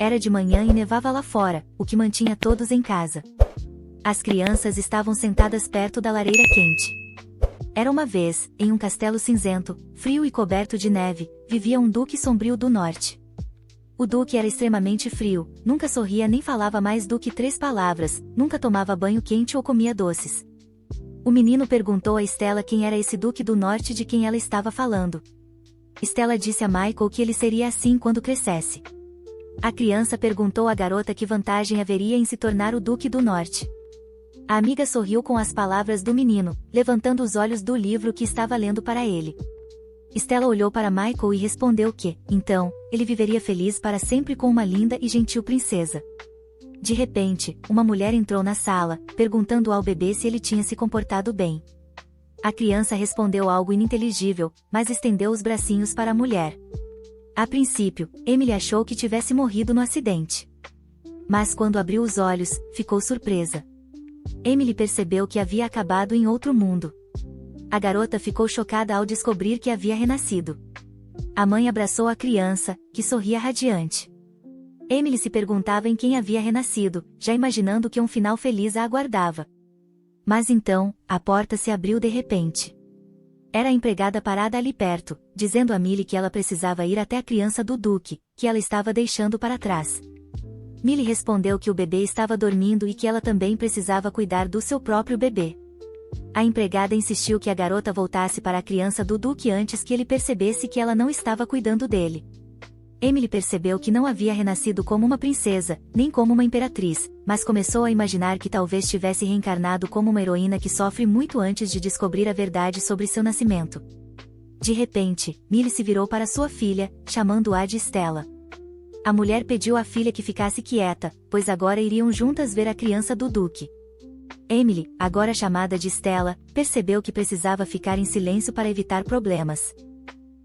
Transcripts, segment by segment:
Era de manhã e nevava lá fora, o que mantinha todos em casa. As crianças estavam sentadas perto da lareira quente. Era uma vez, em um castelo cinzento, frio e coberto de neve, vivia um duque sombrio do norte. O duque era extremamente frio, nunca sorria nem falava mais do que 3 palavras, nunca tomava banho quente ou comia doces. O menino perguntou a Stella quem era esse duque do norte de quem ela estava falando. Stella disse a Michael que ele seria assim quando crescesse. A criança perguntou à garota que vantagem haveria em se tornar o duque do norte. A amiga sorriu com as palavras do menino, levantando os olhos do livro que estava lendo para ele. Stella olhou para Michael e respondeu que, então, ele viveria feliz para sempre com uma linda e gentil princesa. De repente, uma mulher entrou na sala, perguntando ao bebê se ele tinha se comportado bem. A criança respondeu algo ininteligível, mas estendeu os bracinhos para a mulher. A princípio, Emily achou que tivesse morrido no acidente. Mas quando abriu os olhos, ficou surpresa. Emily percebeu que havia acabado em outro mundo. A garota ficou chocada ao descobrir que havia renascido. A mãe abraçou a criança, que sorria radiante. Emily se perguntava em quem havia renascido, já imaginando que um final feliz a aguardava. Mas então, a porta se abriu de repente. Era a empregada parada ali perto, dizendo a Millie que ela precisava ir até a criança do Duque, que ela estava deixando para trás. Millie respondeu que o bebê estava dormindo e que ela também precisava cuidar do seu próprio bebê. A empregada insistiu que a garota voltasse para a criança do Duque antes que ele percebesse que ela não estava cuidando dele. Emily percebeu que não havia renascido como uma princesa, nem como uma imperatriz, mas começou a imaginar que talvez tivesse reencarnado como uma heroína que sofre muito antes de descobrir a verdade sobre seu nascimento. De repente, Millie se virou para sua filha, chamando-a de Stella. A mulher pediu à filha que ficasse quieta, pois agora iriam juntas ver a criança do Duque. Emily, agora chamada de Stella, percebeu que precisava ficar em silêncio para evitar problemas.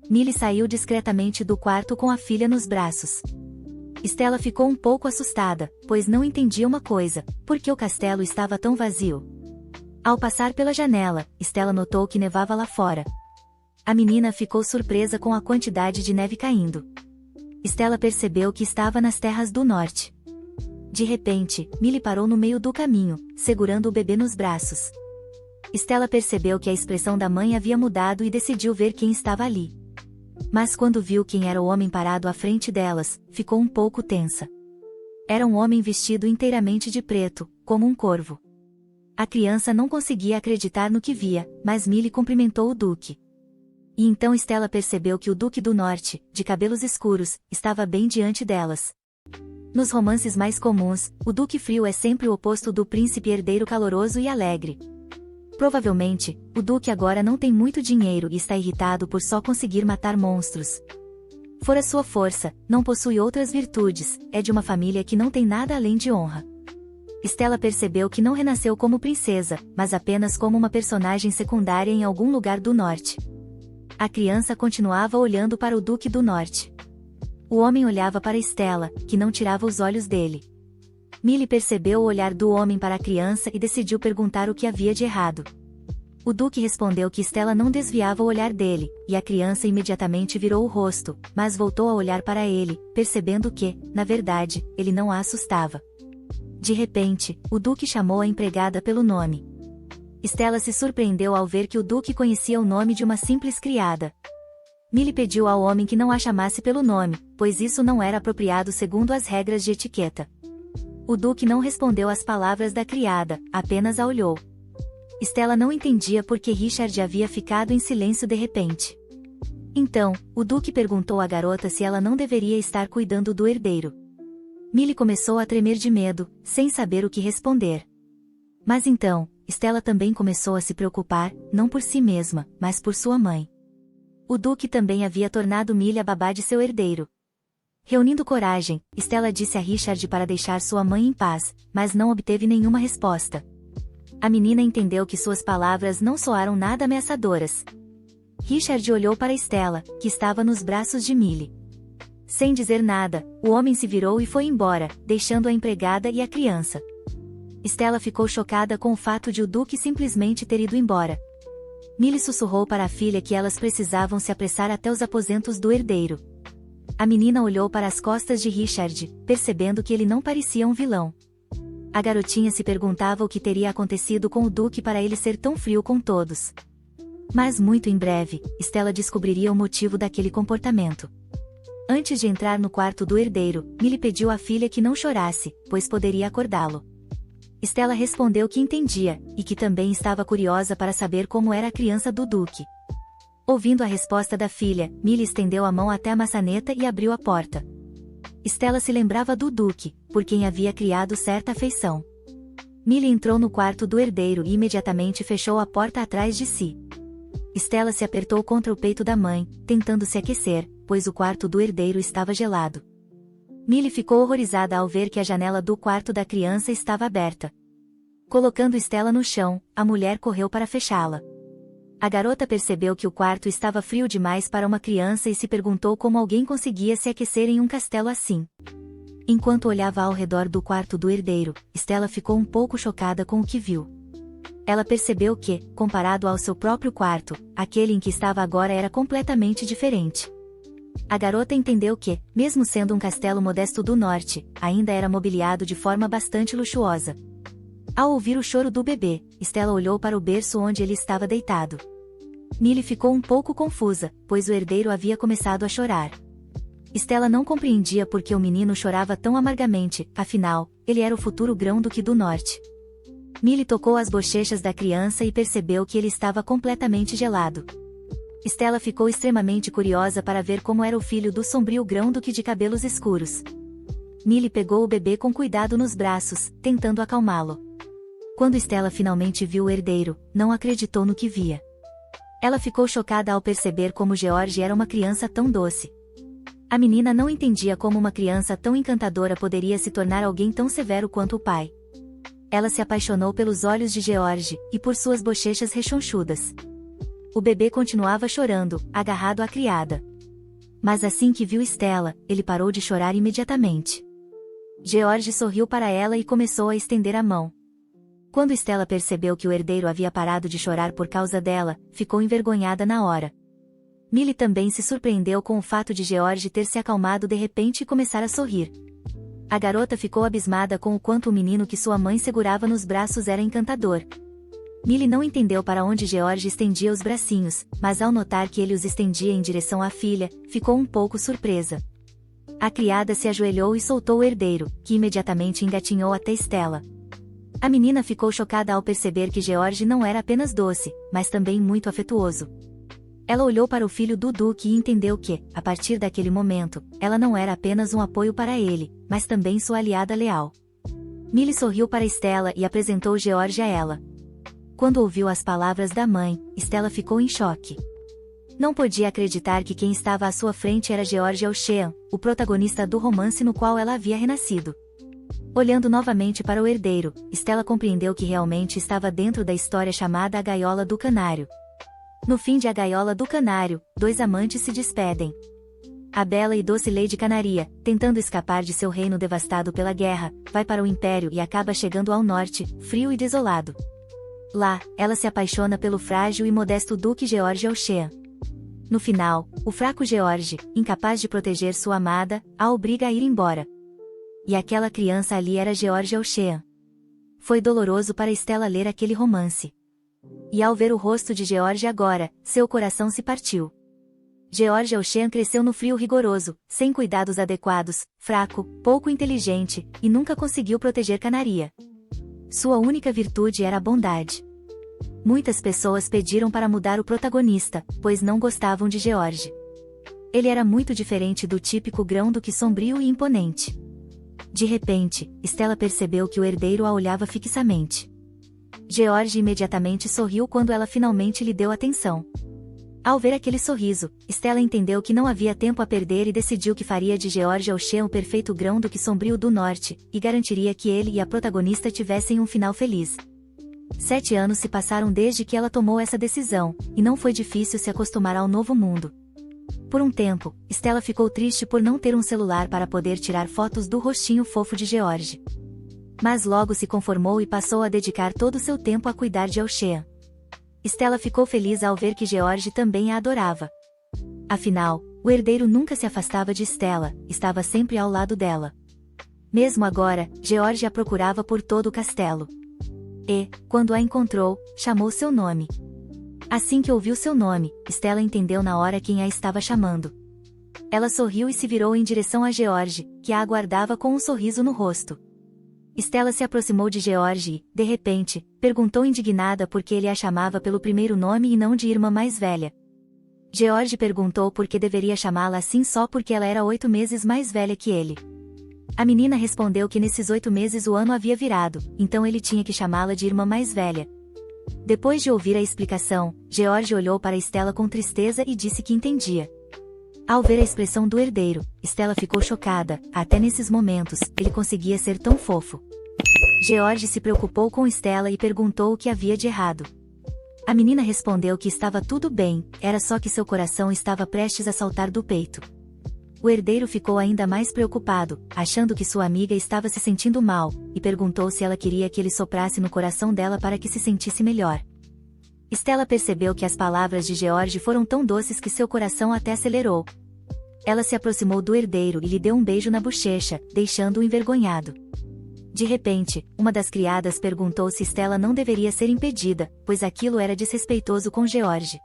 Millie saiu discretamente do quarto com a filha nos braços. Stella ficou um pouco assustada, pois não entendia uma coisa: por que o castelo estava tão vazio? Ao passar pela janela, Stella notou que nevava lá fora. A menina ficou surpresa com a quantidade de neve caindo. Stella percebeu que estava nas terras do norte. De repente, Millie parou no meio do caminho, segurando o bebê nos braços. Stella percebeu que a expressão da mãe havia mudado e decidiu ver quem estava ali. Mas quando viu quem era o homem parado à frente delas, ficou um pouco tensa. Era um homem vestido inteiramente de preto, como um corvo. A criança não conseguia acreditar no que via, mas Millie cumprimentou o Duque. E então Stella percebeu que o Duque do Norte, de cabelos escuros, estava bem diante delas. Nos romances mais comuns, o Duque Frio é sempre o oposto do príncipe herdeiro caloroso e alegre. Provavelmente, o Duque agora não tem muito dinheiro e está irritado por só conseguir matar monstros. Fora sua força, não possui outras virtudes, é de uma família que não tem nada além de honra. Stella percebeu que não renasceu como princesa, mas apenas como uma personagem secundária em algum lugar do norte. A criança continuava olhando para o Duque do Norte. O homem olhava para Stella, que não tirava os olhos dele. Millie percebeu o olhar do homem para a criança e decidiu perguntar o que havia de errado. O Duque respondeu que Stella não desviava o olhar dele, e a criança imediatamente virou o rosto, mas voltou a olhar para ele, percebendo que, na verdade, ele não a assustava. De repente, o Duque chamou a empregada pelo nome. Stella se surpreendeu ao ver que o Duque conhecia o nome de uma simples criada. Millie pediu ao homem que não a chamasse pelo nome, pois isso não era apropriado segundo as regras de etiqueta. O Duque não respondeu às palavras da criada, apenas a olhou. Stella não entendia por que Richard havia ficado em silêncio de repente. Então, o Duque perguntou à garota se ela não deveria estar cuidando do herdeiro. Millie começou a tremer de medo, sem saber o que responder. Mas então, Stella também começou a se preocupar, não por si mesma, mas por sua mãe. O Duque também havia tornado Millie a babá de seu herdeiro. Reunindo coragem, Stella disse a Richard para deixar sua mãe em paz, mas não obteve nenhuma resposta. A menina entendeu que suas palavras não soaram nada ameaçadoras. Richard olhou para Stella, que estava nos braços de Millie. Sem dizer nada, o homem se virou e foi embora, deixando a empregada e a criança. Stella ficou chocada com o fato de o Duque simplesmente ter ido embora. Millie sussurrou para a filha que elas precisavam se apressar até os aposentos do herdeiro. A menina olhou para as costas de Richard, percebendo que ele não parecia um vilão. A garotinha se perguntava o que teria acontecido com o Duque para ele ser tão frio com todos. Mas muito em breve, Stella descobriria o motivo daquele comportamento. Antes de entrar no quarto do herdeiro, Millie pediu à filha que não chorasse, pois poderia acordá-lo. Stella respondeu que entendia, e que também estava curiosa para saber como era a criança do Duque. Ouvindo a resposta da filha, Millie estendeu a mão até a maçaneta e abriu a porta. Stella se lembrava do Duque, por quem havia criado certa afeição. Millie entrou no quarto do herdeiro e imediatamente fechou a porta atrás de si. Stella se apertou contra o peito da mãe, tentando se aquecer, pois o quarto do herdeiro estava gelado. Millie ficou horrorizada ao ver que a janela do quarto da criança estava aberta. Colocando Stella no chão, a mulher correu para fechá-la. A garota percebeu que o quarto estava frio demais para uma criança e se perguntou como alguém conseguia se aquecer em um castelo assim. Enquanto olhava ao redor do quarto do herdeiro, Stella ficou um pouco chocada com o que viu. Ela percebeu que, comparado ao seu próprio quarto, aquele em que estava agora era completamente diferente. A garota entendeu que, mesmo sendo um castelo modesto do norte, ainda era mobiliado de forma bastante luxuosa. Ao ouvir o choro do bebê, Stella olhou para o berço onde ele estava deitado. Millie ficou um pouco confusa, pois o herdeiro havia começado a chorar. Stella não compreendia por que o menino chorava tão amargamente, afinal, ele era o futuro grão-duque do norte. Millie tocou as bochechas da criança e percebeu que ele estava completamente gelado. Stella ficou extremamente curiosa para ver como era o filho do sombrio grão-duque de cabelos escuros. Millie pegou o bebê com cuidado nos braços, tentando acalmá-lo. Quando Stella finalmente viu o herdeiro, não acreditou no que via. Ela ficou chocada ao perceber como George era uma criança tão doce. A menina não entendia como uma criança tão encantadora poderia se tornar alguém tão severo quanto o pai. Ela se apaixonou pelos olhos de George, e por suas bochechas rechonchudas. O bebê continuava chorando, agarrado à criada. Mas assim que viu Stella, ele parou de chorar imediatamente. George sorriu para ela e começou a estender a mão. Quando Stella percebeu que o herdeiro havia parado de chorar por causa dela, ficou envergonhada na hora. Millie também se surpreendeu com o fato de George ter se acalmado de repente e começar a sorrir. A garota ficou abismada com o quanto o menino que sua mãe segurava nos braços era encantador. Millie não entendeu para onde George estendia os bracinhos, mas ao notar que ele os estendia em direção à filha, ficou um pouco surpresa. A criada se ajoelhou e soltou o herdeiro, que imediatamente engatinhou até Stella. A menina ficou chocada ao perceber que George não era apenas doce, mas também muito afetuoso. Ela olhou para o filho do Duque e entendeu que, a partir daquele momento, ela não era apenas um apoio para ele, mas também sua aliada leal. Millie sorriu para Stella e apresentou George a ela. Quando ouviu as palavras da mãe, Stella ficou em choque. Não podia acreditar que quem estava à sua frente era George O'Shean, o protagonista do romance no qual ela havia renascido. Olhando novamente para o herdeiro, Stella compreendeu que realmente estava dentro da história chamada A Gaiola do Canário. No fim de A Gaiola do Canário, dois amantes se despedem. A bela e doce Lady Canaria, tentando escapar de seu reino devastado pela guerra, vai para o Império e acaba chegando ao norte, frio e desolado. Lá, ela se apaixona pelo frágil e modesto Duque George O'Shean. No final, o fraco George, incapaz de proteger sua amada, a obriga a ir embora. E aquela criança ali era George O'Shean. Foi doloroso para Stella ler aquele romance. E ao ver o rosto de George agora, seu coração se partiu. George O'Shean cresceu no frio rigoroso, sem cuidados adequados, fraco, pouco inteligente, e nunca conseguiu proteger Canaria. Sua única virtude era a bondade. Muitas pessoas pediram para mudar o protagonista, pois não gostavam de George. Ele era muito diferente do típico grão-duque sombrio e imponente. De repente, Stella percebeu que o herdeiro a olhava fixamente. George imediatamente sorriu quando ela finalmente lhe deu atenção. Ao ver aquele sorriso, Stella entendeu que não havia tempo a perder e decidiu que faria de George O'Shean o perfeito grão-duque sombrio do norte, e garantiria que ele e a protagonista tivessem um final feliz. 7 anos se passaram desde que ela tomou essa decisão, e não foi difícil se acostumar ao novo mundo. Por um tempo, Stella ficou triste por não ter um celular para poder tirar fotos do rostinho fofo de George. Mas logo se conformou e passou a dedicar todo o seu tempo a cuidar de O'Shean. Stella ficou feliz ao ver que George também a adorava. Afinal, O herdeiro nunca se afastava de Stella, estava sempre ao lado dela. Mesmo agora, George a procurava por todo o castelo. E, quando a encontrou, chamou seu nome. Assim que ouviu seu nome, Stella entendeu na hora quem a estava chamando. Ela sorriu e se virou em direção a George, que a aguardava com um sorriso no rosto. Stella se aproximou de George e, de repente, perguntou indignada por que ele a chamava pelo primeiro nome e não de irmã mais velha. George perguntou por que deveria chamá-la assim só porque ela era 8 meses mais velha que ele. A menina respondeu que nesses 8 meses o ano havia virado, então ele tinha que chamá-la de irmã mais velha. Depois de ouvir a explicação, George olhou para Stella com tristeza e disse que entendia. Ao ver a expressão do herdeiro, Stella ficou chocada, até nesses momentos, ele conseguia ser tão fofo. George se preocupou com Stella e perguntou o que havia de errado. A menina respondeu que estava tudo bem, era só que seu coração estava prestes a saltar do peito. O herdeiro ficou ainda mais preocupado, achando que sua amiga estava se sentindo mal, e perguntou se ela queria que ele soprasse no coração dela para que se sentisse melhor. Stella percebeu que as palavras de George foram tão doces que seu coração até acelerou. Ela se aproximou do herdeiro e lhe deu um beijo na bochecha, deixando-o envergonhado. De repente, uma das criadas perguntou se Stella não deveria ser impedida, pois aquilo era desrespeitoso com George.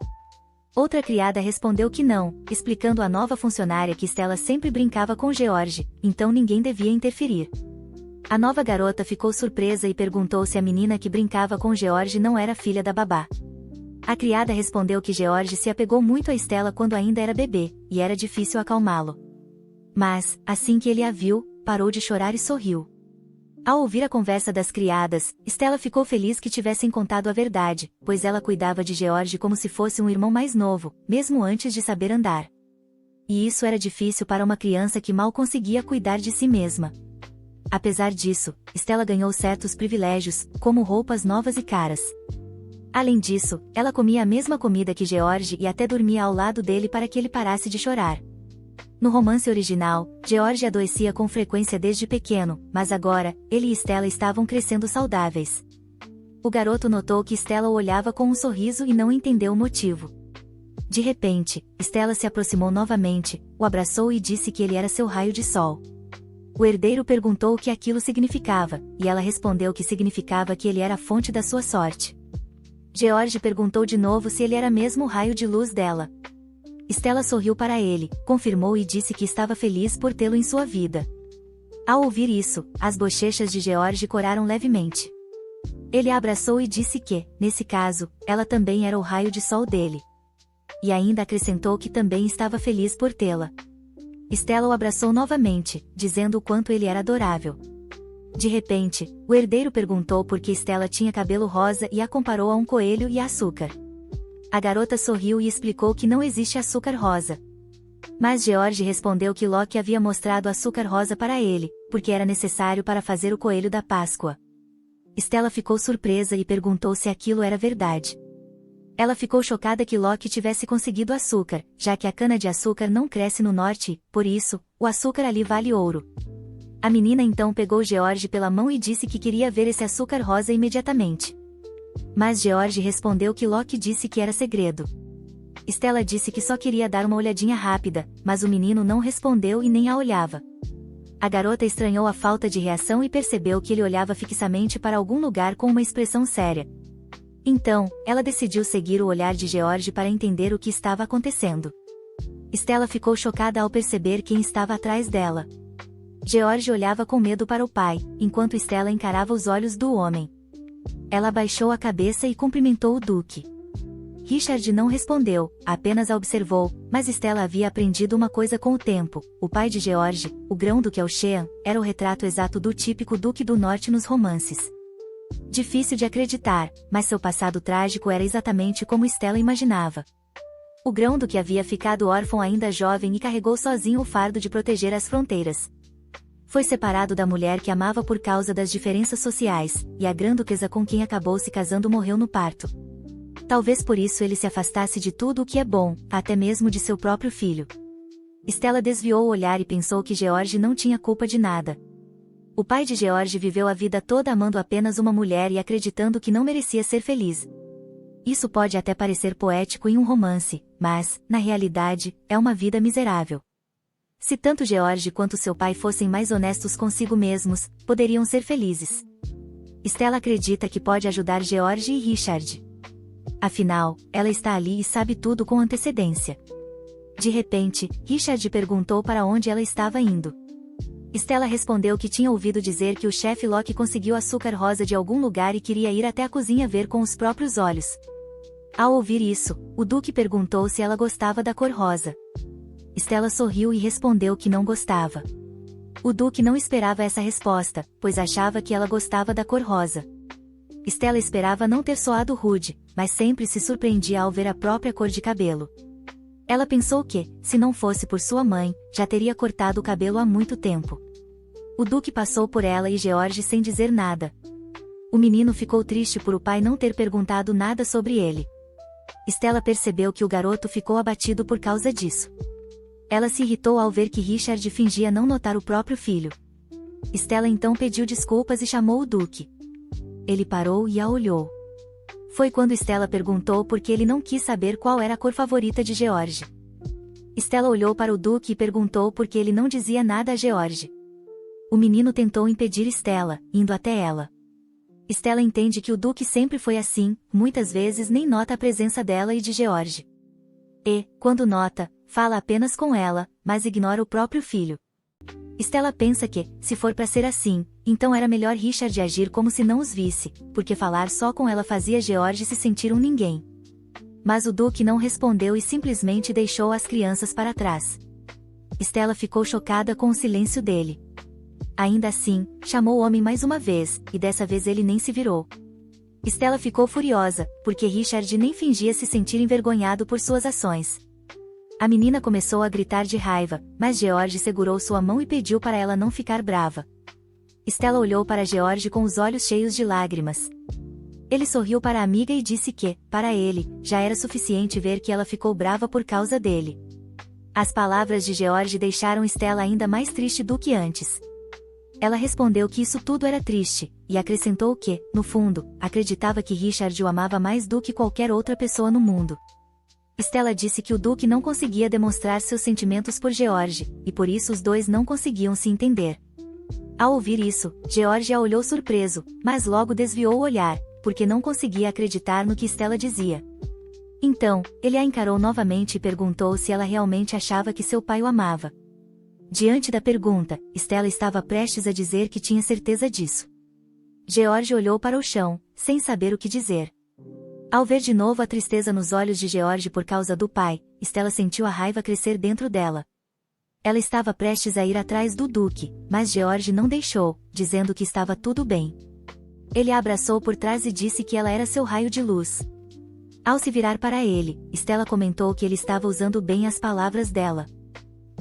Outra criada respondeu que não, explicando à nova funcionária que Stella sempre brincava com George, então ninguém devia interferir. A nova garota ficou surpresa e perguntou se a menina que brincava com George não era filha da babá. A criada respondeu que George se apegou muito a Stella quando ainda era bebê, e era difícil acalmá-lo. Mas, assim que ele a viu, parou de chorar e sorriu. Ao ouvir a conversa das criadas, Stella ficou feliz que tivessem contado a verdade, pois ela cuidava de George como se fosse um irmão mais novo, mesmo antes de saber andar. E isso era difícil para uma criança que mal conseguia cuidar de si mesma. Apesar disso, Stella ganhou certos privilégios, como roupas novas e caras. Além disso, ela comia a mesma comida que George e até dormia ao lado dele para que ele parasse de chorar. No romance original, George adoecia com frequência desde pequeno, mas agora, ele e Stella estavam crescendo saudáveis. O garoto notou que Stella o olhava com um sorriso e não entendeu o motivo. De repente, Stella se aproximou novamente, o abraçou e disse que ele era seu raio de sol. O herdeiro perguntou o que aquilo significava, e ela respondeu que significava que ele era a fonte da sua sorte. George perguntou de novo se ele era mesmo o raio de luz dela. Stella sorriu para ele, confirmou e disse que estava feliz por tê-lo em sua vida. Ao ouvir isso, as bochechas de George coraram levemente. Ele a abraçou e disse que, nesse caso, ela também era o raio de sol dele. E ainda acrescentou que também estava feliz por tê-la. Stella o abraçou novamente, dizendo o quanto ele era adorável. De repente, o herdeiro perguntou por que Stella tinha cabelo rosa e a comparou a um coelho e a açúcar. A garota sorriu e explicou que não existe açúcar rosa. Mas George respondeu que Loki havia mostrado açúcar rosa para ele, porque era necessário para fazer o coelho da Páscoa. Stella ficou surpresa e perguntou se aquilo era verdade. Ela ficou chocada que Loki tivesse conseguido açúcar, já que a cana-de-açúcar não cresce no norte, por isso, o açúcar ali vale ouro. A menina então pegou George pela mão e disse que queria ver esse açúcar rosa imediatamente. Mas George respondeu que Loki disse que era segredo. Stella disse que só queria dar uma olhadinha rápida, mas o menino não respondeu e nem a olhava. A garota estranhou a falta de reação e percebeu que ele olhava fixamente para algum lugar com uma expressão séria. Então, ela decidiu seguir o olhar de George para entender o que estava acontecendo. Stella ficou chocada ao perceber quem estava atrás dela. George olhava com medo para o pai, enquanto Stella encarava os olhos do homem. Ela abaixou a cabeça e cumprimentou o duque. Richard não respondeu, apenas a observou, mas Stella havia aprendido uma coisa com o tempo: o pai de George, o grão-duque Elchean, era o retrato exato do típico duque do norte nos romances. Difícil de acreditar, mas seu passado trágico era exatamente como Stella imaginava. O grão-duque havia ficado órfão ainda jovem e carregou sozinho o fardo de proteger as fronteiras. Foi separado da mulher que amava por causa das diferenças sociais, e a grã-duquesa com quem acabou se casando morreu no parto. Talvez por isso ele se afastasse de tudo o que é bom, até mesmo de seu próprio filho. Stella desviou o olhar e pensou que George não tinha culpa de nada. O pai de George viveu a vida toda amando apenas uma mulher e acreditando que não merecia ser feliz. Isso pode até parecer poético em um romance, mas, na realidade, é uma vida miserável. Se tanto George quanto seu pai fossem mais honestos consigo mesmos, poderiam ser felizes. Stella acredita que pode ajudar George e Richard. Afinal, ela está ali e sabe tudo com antecedência. De repente, Richard perguntou para onde ela estava indo. Stella respondeu que tinha ouvido dizer que o chefe Locke conseguiu açúcar rosa de algum lugar e queria ir até a cozinha ver com os próprios olhos. Ao ouvir isso, o Duque perguntou se ela gostava da cor rosa. Stella sorriu e respondeu que não gostava. O Duque não esperava essa resposta, pois achava que ela gostava da cor rosa. Stella esperava não ter soado rude, mas sempre se surpreendia ao ver a própria cor de cabelo. Ela pensou que, se não fosse por sua mãe, já teria cortado o cabelo há muito tempo. O Duque passou por ela e George sem dizer nada. O menino ficou triste por o pai não ter perguntado nada sobre ele. Stella percebeu que o garoto ficou abatido por causa disso. Ela se irritou ao ver que Richard fingia não notar o próprio filho. Stella então pediu desculpas e chamou o Duque. Ele parou e a olhou. Foi quando Stella perguntou por que ele não quis saber qual era a cor favorita de George. Stella olhou para o Duque e perguntou por que ele não dizia nada a George. O menino tentou impedir Stella, indo até ela. Stella entende que o Duque sempre foi assim, muitas vezes nem nota a presença dela e de George. E, quando nota, fala apenas com ela, mas ignora o próprio filho. Stella pensa que, se for para ser assim, então era melhor Richard agir como se não os visse, porque falar só com ela fazia George se sentir um ninguém. Mas o Duque não respondeu e simplesmente deixou as crianças para trás. Stella ficou chocada com o silêncio dele. Ainda assim, chamou o homem mais uma vez, e dessa vez ele nem se virou. Stella ficou furiosa, porque Richard nem fingia se sentir envergonhado por suas ações. A menina começou a gritar de raiva, mas George segurou sua mão e pediu para ela não ficar brava. Stella olhou para George com os olhos cheios de lágrimas. Ele sorriu para a amiga e disse que, para ele, já era suficiente ver que ela ficou brava por causa dele. As palavras de George deixaram Stella ainda mais triste do que antes. Ela respondeu que isso tudo era triste, e acrescentou que, no fundo, acreditava que Richard o amava mais do que qualquer outra pessoa no mundo. Stella disse que o Duque não conseguia demonstrar seus sentimentos por George, e por isso os dois não conseguiam se entender. Ao ouvir isso, George a olhou surpreso, mas logo desviou o olhar, porque não conseguia acreditar no que Stella dizia. Então, ele a encarou novamente e perguntou se ela realmente achava que seu pai o amava. Diante da pergunta, Stella estava prestes a dizer que tinha certeza disso. George olhou para o chão, sem saber o que dizer. Ao ver de novo a tristeza nos olhos de George por causa do pai, Stella sentiu a raiva crescer dentro dela. Ela estava prestes a ir atrás do Duque, mas George não deixou, dizendo que estava tudo bem. Ele a abraçou por trás e disse que ela era seu raio de luz. Ao se virar para ele, Stella comentou que ele estava usando bem as palavras dela.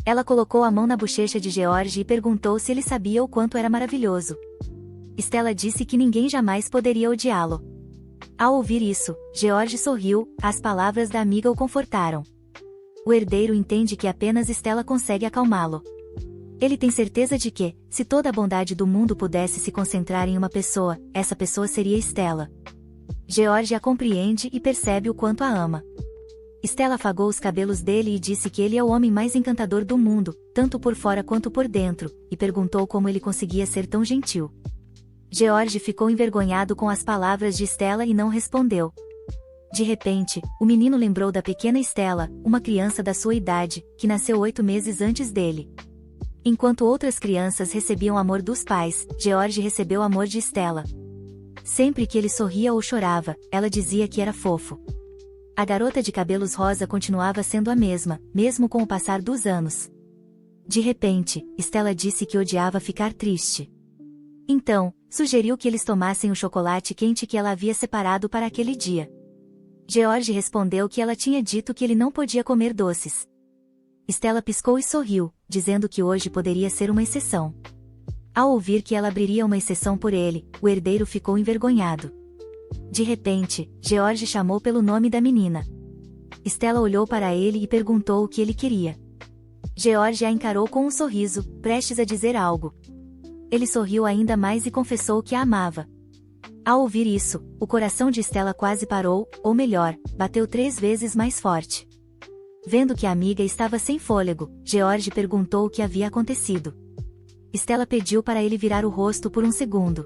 Ela colocou a mão na bochecha de George e perguntou se ele sabia o quanto era maravilhoso. Stella disse que ninguém jamais poderia odiá-lo. Ao ouvir isso, George sorriu, as palavras da amiga o confortaram. O herdeiro entende que apenas Stella consegue acalmá-lo. Ele tem certeza de que, se toda a bondade do mundo pudesse se concentrar em uma pessoa, essa pessoa seria Stella. George a compreende e percebe o quanto a ama. Stella afagou os cabelos dele e disse que ele é o homem mais encantador do mundo, tanto por fora quanto por dentro, e perguntou como ele conseguia ser tão gentil. George ficou envergonhado com as palavras de Stella e não respondeu. De repente, o menino lembrou da pequena Stella, uma criança da sua idade, que nasceu 8 meses antes dele. Enquanto outras crianças recebiam amor dos pais, George recebeu amor de Stella. Sempre que ele sorria ou chorava, ela dizia que era fofo. A garota de cabelos rosa continuava sendo a mesma, mesmo com o passar dos anos. De repente, Stella disse que odiava ficar triste. Então, sugeriu que eles tomassem o chocolate quente que ela havia separado para aquele dia. George respondeu que ela tinha dito que ele não podia comer doces. Stella piscou e sorriu, dizendo que hoje poderia ser uma exceção. Ao ouvir que ela abriria uma exceção por ele, o herdeiro ficou envergonhado. De repente, George chamou pelo nome da menina. Stella olhou para ele e perguntou o que ele queria. George a encarou com um sorriso, prestes a dizer algo. Ele sorriu ainda mais e confessou que a amava. Ao ouvir isso, o coração de Stella quase parou, ou melhor, bateu 3 vezes mais forte. Vendo que a amiga estava sem fôlego, George perguntou o que havia acontecido. Stella pediu para ele virar o rosto por um segundo.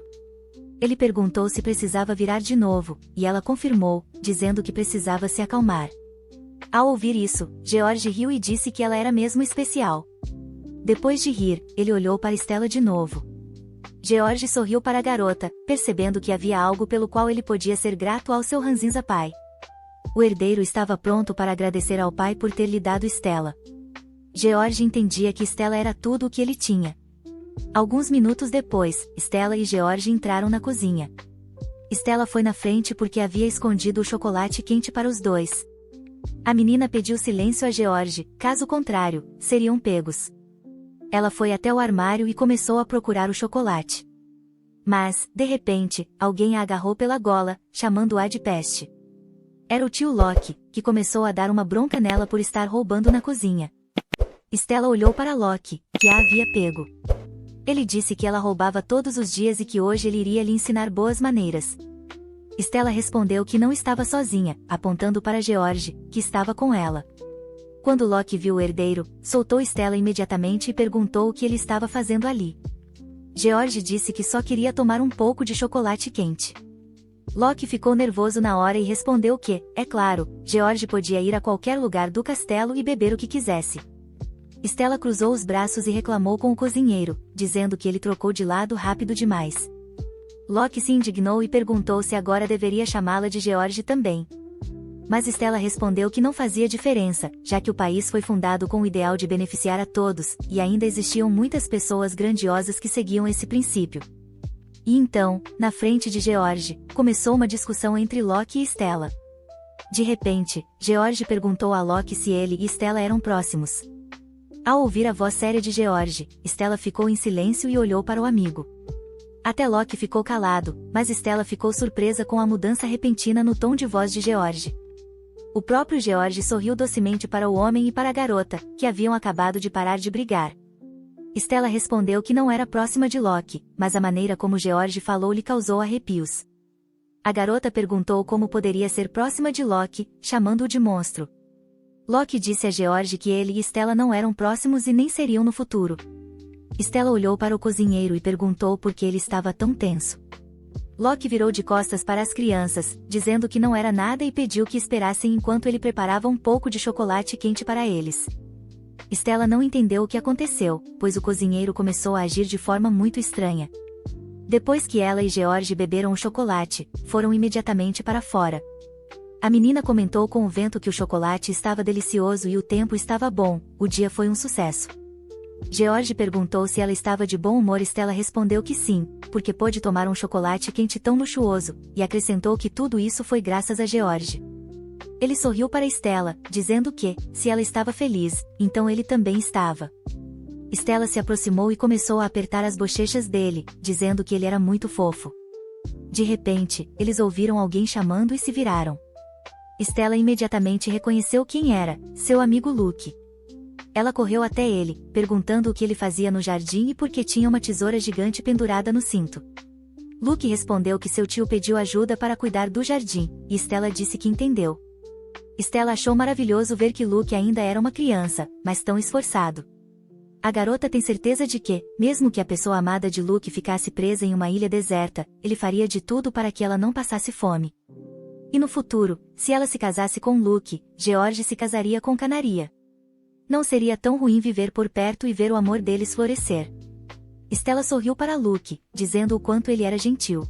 Ele perguntou se precisava virar de novo, e ela confirmou, dizendo que precisava se acalmar. Ao ouvir isso, George riu e disse que ela era mesmo especial. Depois de rir, ele olhou para Stella de novo. George sorriu para a garota, percebendo que havia algo pelo qual ele podia ser grato ao seu ranzinza pai. O herdeiro estava pronto para agradecer ao pai por ter lhe dado Stella. George entendia que Stella era tudo o que ele tinha. Alguns minutos depois, Stella e George entraram na cozinha. Stella foi na frente porque havia escondido o chocolate quente para os dois. A menina pediu silêncio a George, caso contrário, seriam pegos. Ela foi até o armário e começou a procurar o chocolate. Mas, de repente, alguém a agarrou pela gola, chamando-a de peste. Era o tio Locke, que começou a dar uma bronca nela por estar roubando na cozinha. Stella olhou para Locke, que a havia pego. Ele disse que ela roubava todos os dias e que hoje ele iria lhe ensinar boas maneiras. Stella respondeu que não estava sozinha, apontando para George, que estava com ela. Quando Locke viu o herdeiro, soltou Stella imediatamente e perguntou o que ele estava fazendo ali. George disse que só queria tomar um pouco de chocolate quente. Locke ficou nervoso na hora e respondeu que, é claro, George podia ir a qualquer lugar do castelo e beber o que quisesse. Stella cruzou os braços e reclamou com o cozinheiro, dizendo que ele trocou de lado rápido demais. Locke se indignou e perguntou se agora deveria chamá-la de George também. Mas Stella respondeu que não fazia diferença, já que o país foi fundado com o ideal de beneficiar a todos, e ainda existiam muitas pessoas grandiosas que seguiam esse princípio. E então, na frente de George, começou uma discussão entre Locke e Stella. De repente, George perguntou a Locke se ele e Stella eram próximos. Ao ouvir a voz séria de George, Stella ficou em silêncio e olhou para o amigo. Até Locke ficou calado, mas Stella ficou surpresa com a mudança repentina no tom de voz de George. O próprio George sorriu docemente para o homem e para a garota, que haviam acabado de parar de brigar. Stella respondeu que não era próxima de Locke, mas a maneira como George falou lhe causou arrepios. A garota perguntou como poderia ser próxima de Locke, chamando-o de monstro. Locke disse a George que ele e Stella não eram próximos e nem seriam no futuro. Stella olhou para o cozinheiro e perguntou por que ele estava tão tenso. Locke virou de costas para as crianças, dizendo que não era nada e pediu que esperassem enquanto ele preparava um pouco de chocolate quente para eles. Stella não entendeu o que aconteceu, pois o cozinheiro começou a agir de forma muito estranha. Depois que ela e George beberam o chocolate, foram imediatamente para fora. A menina comentou com o vento que o chocolate estava delicioso e o tempo estava bom, o dia foi um sucesso. George perguntou se ela estava de bom humor e Stella respondeu que sim, porque pôde tomar um chocolate quente tão luxuoso, e acrescentou que tudo isso foi graças a George. Ele sorriu para Stella, dizendo que, se ela estava feliz, então ele também estava. Stella se aproximou e começou a apertar as bochechas dele, dizendo que ele era muito fofo. De repente, eles ouviram alguém chamando e se viraram. Stella imediatamente reconheceu quem era, seu amigo Luke. Ela correu até ele, perguntando o que ele fazia no jardim e por que tinha uma tesoura gigante pendurada no cinto. Luke respondeu que seu tio pediu ajuda para cuidar do jardim, e Stella disse que entendeu. Stella achou maravilhoso ver que Luke ainda era uma criança, mas tão esforçado. A garota tem certeza de que, mesmo que a pessoa amada de Luke ficasse presa em uma ilha deserta, ele faria de tudo para que ela não passasse fome. E no futuro, se ela se casasse com Luke, George se casaria com Canaria. Não seria tão ruim viver por perto e ver o amor deles florescer. Stella sorriu para Luke, dizendo o quanto ele era gentil.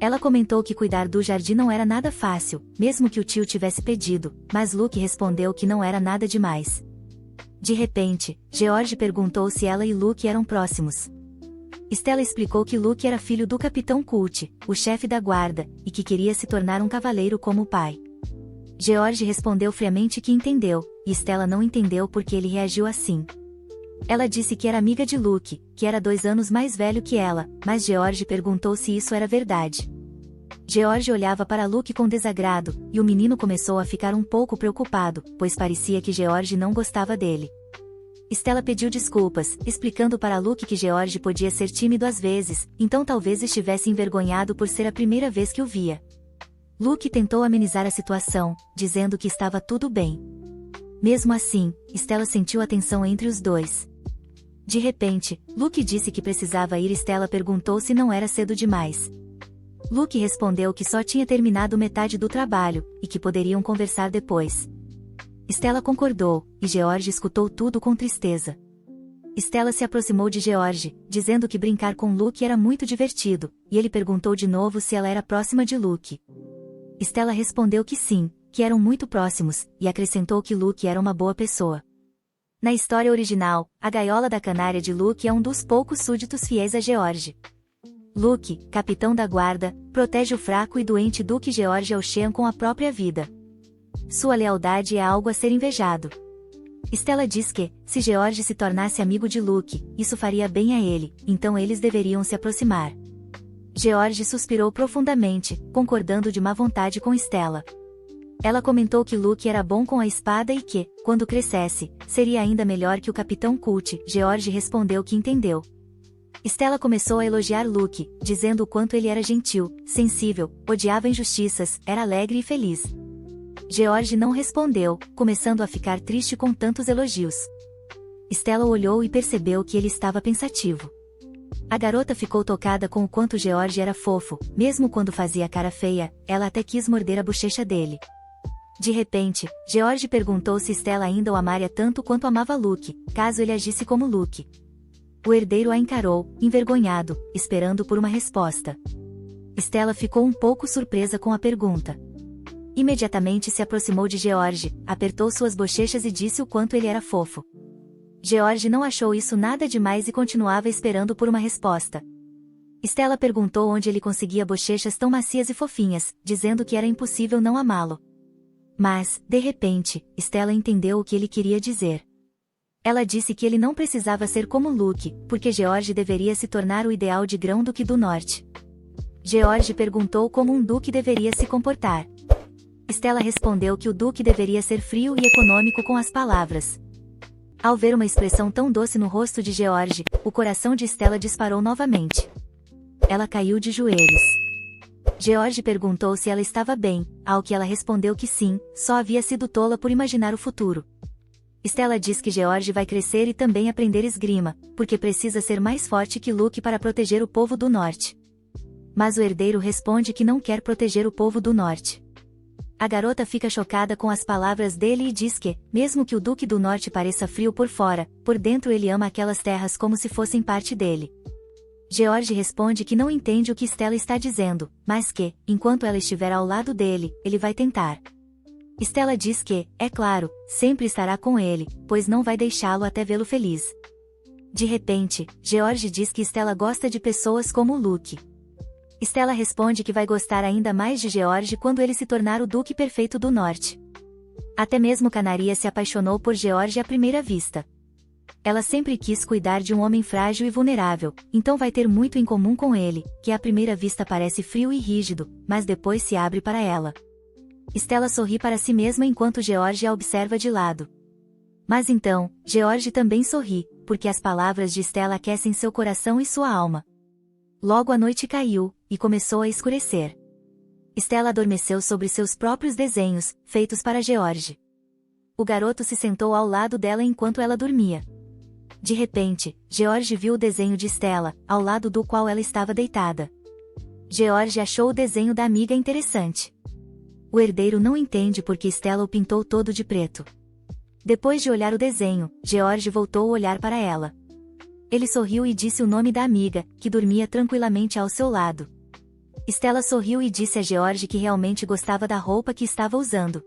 Ela comentou que cuidar do jardim não era nada fácil, mesmo que o tio tivesse pedido, mas Luke respondeu que não era nada demais. De repente, George perguntou se ela e Luke eram próximos. Stella explicou que Luke era filho do Capitão Colt, o chefe da guarda, e que queria se tornar um cavaleiro como o pai. George respondeu friamente que entendeu, e Stella não entendeu porque ele reagiu assim. Ela disse que era amiga de Luke, que era 2 anos mais velho que ela, mas George perguntou se isso era verdade. George olhava para Luke com desagrado, e o menino começou a ficar um pouco preocupado, pois parecia que George não gostava dele. Stella pediu desculpas, explicando para Luke que George podia ser tímido às vezes, então talvez estivesse envergonhado por ser a primeira vez que o via. Luke tentou amenizar a situação, dizendo que estava tudo bem. Mesmo assim, Stella sentiu a tensão entre os dois. De repente, Luke disse que precisava ir e Stella perguntou se não era cedo demais. Luke respondeu que só tinha terminado metade do trabalho, e que poderiam conversar depois. Stella concordou, e George escutou tudo com tristeza. Stella se aproximou de George, dizendo que brincar com Luke era muito divertido, e ele perguntou de novo se ela era próxima de Luke. Stella respondeu que sim, que eram muito próximos, e acrescentou que Luke era uma boa pessoa. Na história original, a gaiola da canária de Luke é um dos poucos súditos fiéis a George. Luke, capitão da guarda, protege o fraco e doente Duque George Elchean com a própria vida. Sua lealdade é algo a ser invejado. Stella diz que, se George se tornasse amigo de Luke, isso faria bem a ele, então eles deveriam se aproximar. George suspirou profundamente, concordando de má vontade com Stella. Ela comentou que Luke era bom com a espada e que, quando crescesse, seria ainda melhor que o Capitão Colt. George respondeu que entendeu. Stella começou a elogiar Luke, dizendo o quanto ele era gentil, sensível, odiava injustiças, era alegre e feliz. George não respondeu, começando a ficar triste com tantos elogios. Stella olhou e percebeu que ele estava pensativo. A garota ficou tocada com o quanto George era fofo, mesmo quando fazia cara feia, ela até quis morder a bochecha dele. De repente, George perguntou se Stella ainda o amaria tanto quanto amava Luke, caso ele agisse como Luke. O herdeiro a encarou, envergonhado, esperando por uma resposta. Stella ficou um pouco surpresa com a pergunta. Imediatamente se aproximou de George, apertou suas bochechas e disse o quanto ele era fofo. George não achou isso nada demais e continuava esperando por uma resposta. Stella perguntou onde ele conseguia bochechas tão macias e fofinhas, dizendo que era impossível não amá-lo. Mas, de repente, Stella entendeu o que ele queria dizer. Ela disse que ele não precisava ser como Luke, porque George deveria se tornar o ideal de Grão-Duque do Norte. George perguntou como um duque deveria se comportar. Stella respondeu que o duque deveria ser frio e econômico com as palavras. Ao ver uma expressão tão doce no rosto de George, o coração de Stella disparou novamente. Ela caiu de joelhos. George perguntou se ela estava bem, ao que ela respondeu que sim, só havia sido tola por imaginar o futuro. Stella diz que George vai crescer e também aprender esgrima, porque precisa ser mais forte que Luke para proteger o povo do norte. Mas o herdeiro responde que não quer proteger o povo do norte. A garota fica chocada com as palavras dele e diz que, mesmo que o Duque do Norte pareça frio por fora, por dentro ele ama aquelas terras como se fossem parte dele. George responde que não entende o que Stella está dizendo, mas que, enquanto ela estiver ao lado dele, ele vai tentar. Stella diz que, é claro, sempre estará com ele, pois não vai deixá-lo até vê-lo feliz. De repente, George diz que Stella gosta de pessoas como Luke. Stella responde que vai gostar ainda mais de George quando ele se tornar o Duque Perfeito do Norte. Até mesmo Canaria se apaixonou por George à primeira vista. Ela sempre quis cuidar de um homem frágil e vulnerável, então vai ter muito em comum com ele, que à primeira vista parece frio e rígido, mas depois se abre para ela. Stella sorri para si mesma enquanto George a observa de lado. Mas então, George também sorri, porque as palavras de Stella aquecem seu coração e sua alma. Logo a noite caiu, e começou a escurecer. Stella adormeceu sobre seus próprios desenhos, feitos para George. O garoto se sentou ao lado dela enquanto ela dormia. De repente, George viu o desenho de Stella, ao lado do qual ela estava deitada. George achou o desenho da amiga interessante. O herdeiro não entende porque Stella o pintou todo de preto. Depois de olhar o desenho, George voltou a olhar para ela. Ele sorriu e disse o nome da amiga, que dormia tranquilamente ao seu lado. Stella sorriu e disse a George que realmente gostava da roupa que estava usando.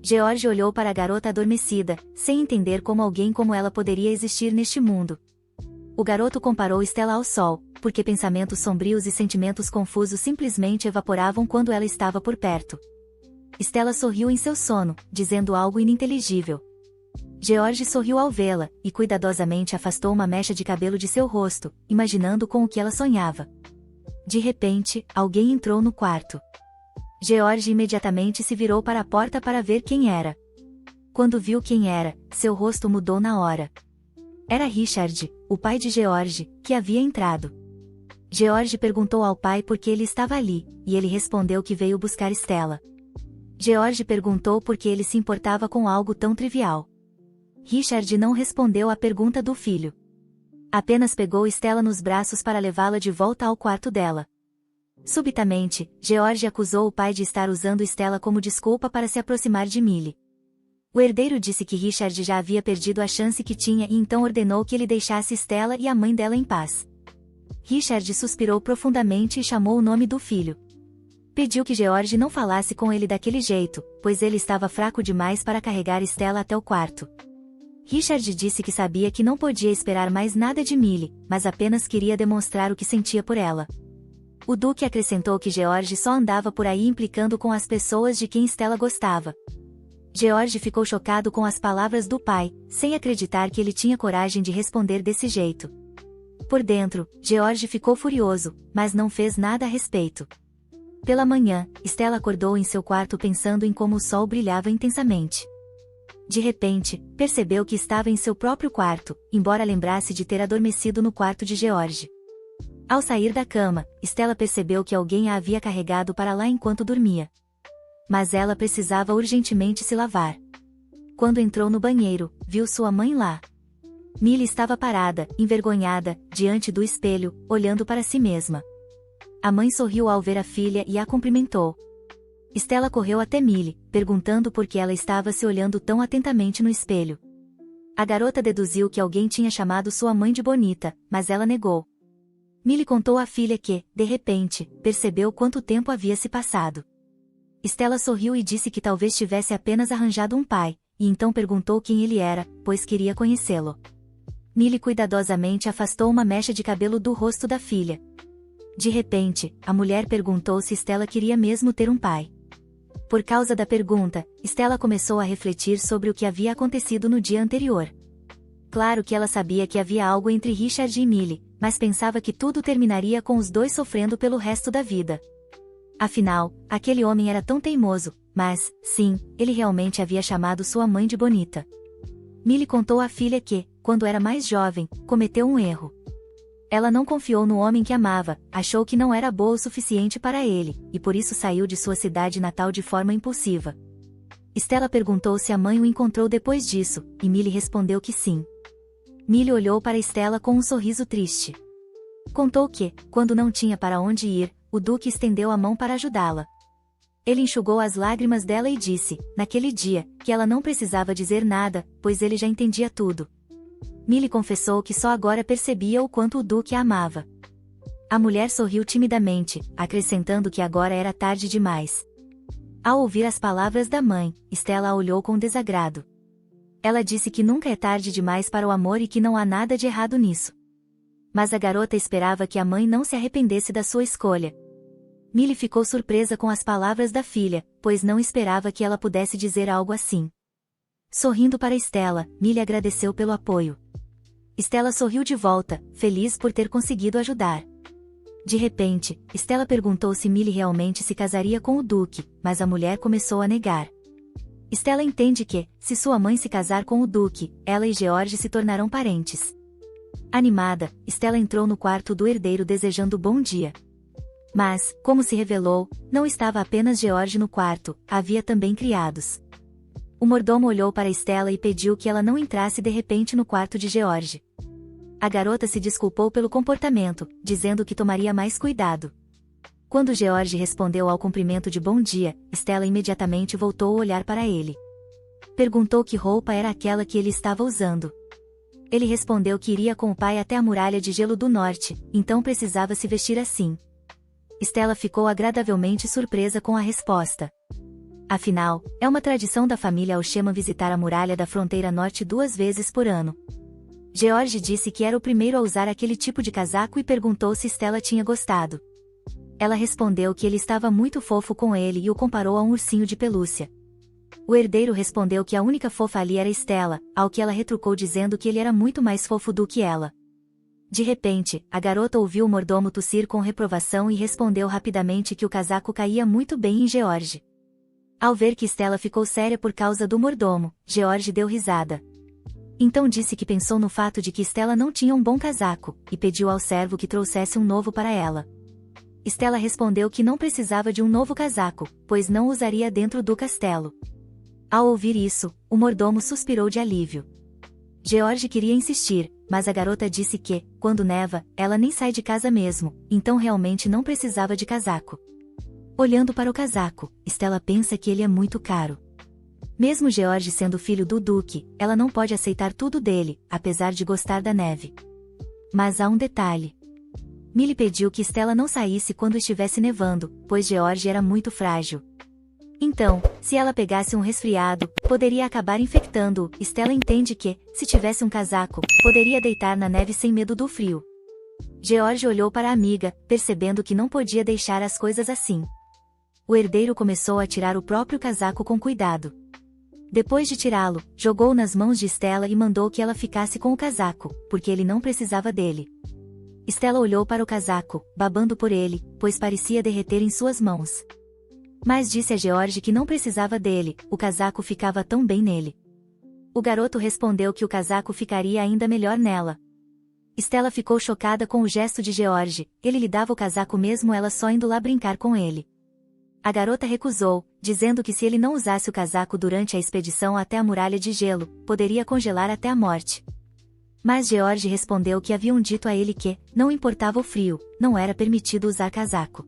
George olhou para a garota adormecida, sem entender como alguém como ela poderia existir neste mundo. O garoto comparou Stella ao sol, porque pensamentos sombrios e sentimentos confusos simplesmente evaporavam quando ela estava por perto. Stella sorriu em seu sono, dizendo algo ininteligível. George sorriu ao vê-la, e cuidadosamente afastou uma mecha de cabelo de seu rosto, imaginando com o que ela sonhava. De repente, alguém entrou no quarto. George imediatamente se virou para a porta para ver quem era. Quando viu quem era, seu rosto mudou na hora. Era Richard, o pai de George, que havia entrado. George perguntou ao pai por que ele estava ali, e ele respondeu que veio buscar Stella. George perguntou por que ele se importava com algo tão trivial. Richard não respondeu à pergunta do filho. Apenas pegou Stella nos braços para levá-la de volta ao quarto dela. Subitamente, George acusou o pai de estar usando Stella como desculpa para se aproximar de Millie. O herdeiro disse que Richard já havia perdido a chance que tinha e então ordenou que ele deixasse Stella e a mãe dela em paz. Richard suspirou profundamente e chamou o nome do filho. Pediu que George não falasse com ele daquele jeito, pois ele estava fraco demais para carregar Stella até o quarto. Richard disse que sabia que não podia esperar mais nada de Millie, mas apenas queria demonstrar o que sentia por ela. O Duque acrescentou que George só andava por aí implicando com as pessoas de quem Stella gostava. George ficou chocado com as palavras do pai, sem acreditar que ele tinha coragem de responder desse jeito. Por dentro, George ficou furioso, mas não fez nada a respeito. Pela manhã, Stella acordou em seu quarto pensando em como o sol brilhava intensamente. De repente, percebeu que estava em seu próprio quarto, embora lembrasse de ter adormecido no quarto de George. Ao sair da cama, Stella percebeu que alguém a havia carregado para lá enquanto dormia. Mas ela precisava urgentemente se lavar. Quando entrou no banheiro, viu sua mãe lá. Millie estava parada, envergonhada, diante do espelho, olhando para si mesma. A mãe sorriu ao ver a filha e a cumprimentou. Stella correu até Millie, perguntando por que ela estava se olhando tão atentamente no espelho. A garota deduziu que alguém tinha chamado sua mãe de bonita, mas ela negou. Millie contou à filha que, de repente, percebeu quanto tempo havia se passado. Stella sorriu e disse que talvez tivesse apenas arranjado um pai, e então perguntou quem ele era, pois queria conhecê-lo. Millie cuidadosamente afastou uma mecha de cabelo do rosto da filha. De repente, a mulher perguntou se Stella queria mesmo ter um pai. Por causa da pergunta, Stella começou a refletir sobre o que havia acontecido no dia anterior. Claro que ela sabia que havia algo entre Richard e Millie, mas pensava que tudo terminaria com os dois sofrendo pelo resto da vida. Afinal, aquele homem era tão teimoso, mas, sim, ele realmente havia chamado sua mãe de bonita. Millie contou à filha que, quando era mais jovem, cometeu um erro. Ela não confiou no homem que amava, achou que não era boa o suficiente para ele, e por isso saiu de sua cidade natal de forma impulsiva. Stella perguntou se a mãe o encontrou depois disso, e Millie respondeu que sim. Millie olhou para Stella com um sorriso triste. Contou que, quando não tinha para onde ir, o Duque estendeu a mão para ajudá-la. Ele enxugou as lágrimas dela e disse, naquele dia, que ela não precisava dizer nada, pois ele já entendia tudo. Millie confessou que só agora percebia o quanto o Duque a amava. A mulher sorriu timidamente, acrescentando que agora era tarde demais. Ao ouvir as palavras da mãe, Stella a olhou com desagrado. Ela disse que nunca é tarde demais para o amor e que não há nada de errado nisso. Mas a garota esperava que a mãe não se arrependesse da sua escolha. Millie ficou surpresa com as palavras da filha, pois não esperava que ela pudesse dizer algo assim. Sorrindo para Stella, Millie agradeceu pelo apoio. Stella sorriu de volta, feliz por ter conseguido ajudar. De repente, Stella perguntou se Millie realmente se casaria com o Duque, mas a mulher começou a negar. Stella entende que, se sua mãe se casar com o Duque, ela e George se tornarão parentes. Animada, Stella entrou no quarto do herdeiro desejando bom dia. Mas, como se revelou, não estava apenas George no quarto, havia também criados. O mordomo olhou para Stella e pediu que ela não entrasse de repente no quarto de George. A garota se desculpou pelo comportamento, dizendo que tomaria mais cuidado. Quando George respondeu ao cumprimento de bom dia, Stella imediatamente voltou a olhar para ele. Perguntou que roupa era aquela que ele estava usando. Ele respondeu que iria com o pai até a muralha de gelo do norte, então precisava se vestir assim. Stella ficou agradavelmente surpresa com a resposta. Afinal, é uma tradição da família Auchema visitar a muralha da fronteira norte 2 vezes por ano. George disse que era o primeiro a usar aquele tipo de casaco e perguntou se Stella tinha gostado. Ela respondeu que ele estava muito fofo com ele e o comparou a um ursinho de pelúcia. O herdeiro respondeu que a única fofa ali era Stella, ao que ela retrucou dizendo que ele era muito mais fofo do que ela. De repente, a garota ouviu o mordomo tossir com reprovação e respondeu rapidamente que o casaco caía muito bem em George. Ao ver que Stella ficou séria por causa do mordomo, George deu risada. Então disse que pensou no fato de que Stella não tinha um bom casaco, e pediu ao servo que trouxesse um novo para ela. Stella respondeu que não precisava de um novo casaco, pois não o usaria dentro do castelo. Ao ouvir isso, o mordomo suspirou de alívio. George queria insistir, mas a garota disse que, quando neva, ela nem sai de casa mesmo, então realmente não precisava de casaco. Olhando para o casaco, Stella pensa que ele é muito caro. Mesmo George sendo filho do duque, ela não pode aceitar tudo dele, apesar de gostar da neve. Mas há um detalhe. Millie pediu que Stella não saísse quando estivesse nevando, pois George era muito frágil. Então, se ela pegasse um resfriado, poderia acabar infectando-o. Stella entende que, se tivesse um casaco, poderia deitar na neve sem medo do frio. George olhou para a amiga, percebendo que não podia deixar as coisas assim. O herdeiro começou a tirar o próprio casaco com cuidado. Depois de tirá-lo, jogou nas mãos de Stella e mandou que ela ficasse com o casaco, porque ele não precisava dele. Stella olhou para o casaco, babando por ele, pois parecia derreter em suas mãos. Mas disse a George que não precisava dele, o casaco ficava tão bem nele. O garoto respondeu que o casaco ficaria ainda melhor nela. Stella ficou chocada com o gesto de George, ele lhe dava o casaco mesmo ela só indo lá brincar com ele. A garota recusou, dizendo que se ele não usasse o casaco durante a expedição até a muralha de gelo, poderia congelar até a morte. Mas George respondeu que haviam dito a ele que, não importava o frio, não era permitido usar casaco.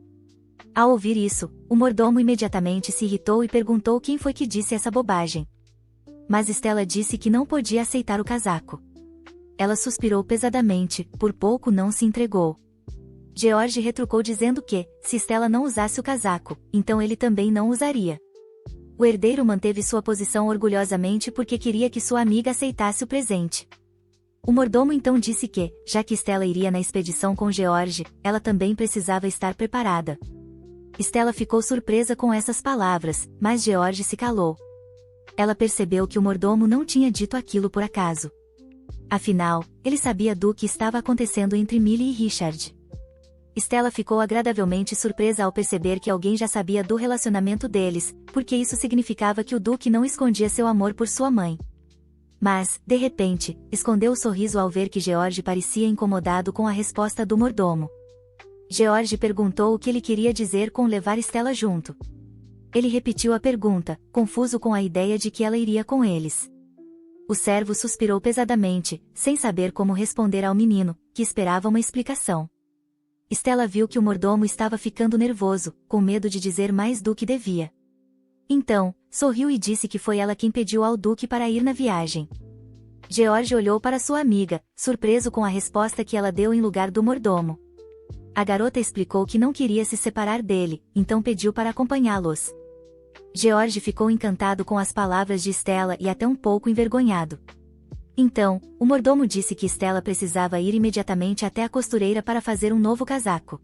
Ao ouvir isso, o mordomo imediatamente se irritou e perguntou quem foi que disse essa bobagem. Mas Stella disse que não podia aceitar o casaco. Ela suspirou pesadamente, por pouco não se entregou. George retrucou dizendo que, se Stella não usasse o casaco, então ele também não usaria. O herdeiro manteve sua posição orgulhosamente porque queria que sua amiga aceitasse o presente. O mordomo então disse que, já que Stella iria na expedição com George, ela também precisava estar preparada. Stella ficou surpresa com essas palavras, mas George se calou. Ela percebeu que o mordomo não tinha dito aquilo por acaso. Afinal, ele sabia do que estava acontecendo entre Millie e Richard. Stella ficou agradavelmente surpresa ao perceber que alguém já sabia do relacionamento deles, porque isso significava que o duque não escondia seu amor por sua mãe. Mas, de repente, escondeu o sorriso ao ver que George parecia incomodado com a resposta do mordomo. George perguntou o que ele queria dizer com levar Stella junto. Ele repetiu a pergunta, confuso com a ideia de que ela iria com eles. O servo suspirou pesadamente, sem saber como responder ao menino, que esperava uma explicação. Stella viu que o mordomo estava ficando nervoso, com medo de dizer mais do que devia. Então, sorriu e disse que foi ela quem pediu ao duque para ir na viagem. George olhou para sua amiga, surpreso com a resposta que ela deu em lugar do mordomo. A garota explicou que não queria se separar dele, então pediu para acompanhá-los. George ficou encantado com as palavras de Stella e até um pouco envergonhado. Então, o mordomo disse que Stella precisava ir imediatamente até a costureira para fazer um novo casaco.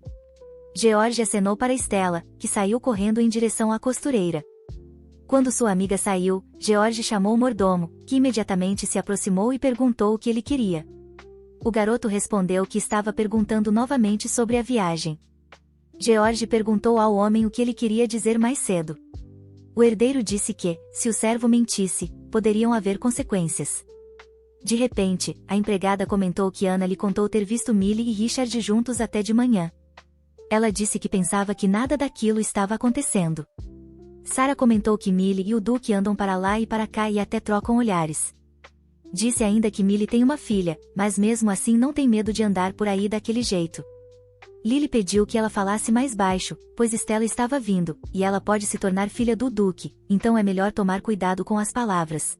George acenou para Stella, que saiu correndo em direção à costureira. Quando sua amiga saiu, George chamou o mordomo, que imediatamente se aproximou e perguntou o que ele queria. O garoto respondeu que estava perguntando novamente sobre a viagem. George perguntou ao homem o que ele queria dizer mais cedo. O herdeiro disse que, se o servo mentisse, poderiam haver consequências. De repente, a empregada comentou que Anna lhe contou ter visto Millie e Richard juntos até de manhã. Ela disse que pensava que nada daquilo estava acontecendo. Sarah comentou que Millie e o Duque andam para lá e para cá e até trocam olhares. Disse ainda que Millie tem uma filha, mas mesmo assim não tem medo de andar por aí daquele jeito. Lily pediu que ela falasse mais baixo, pois Stella estava vindo, e ela pode se tornar filha do Duque, então é melhor tomar cuidado com as palavras.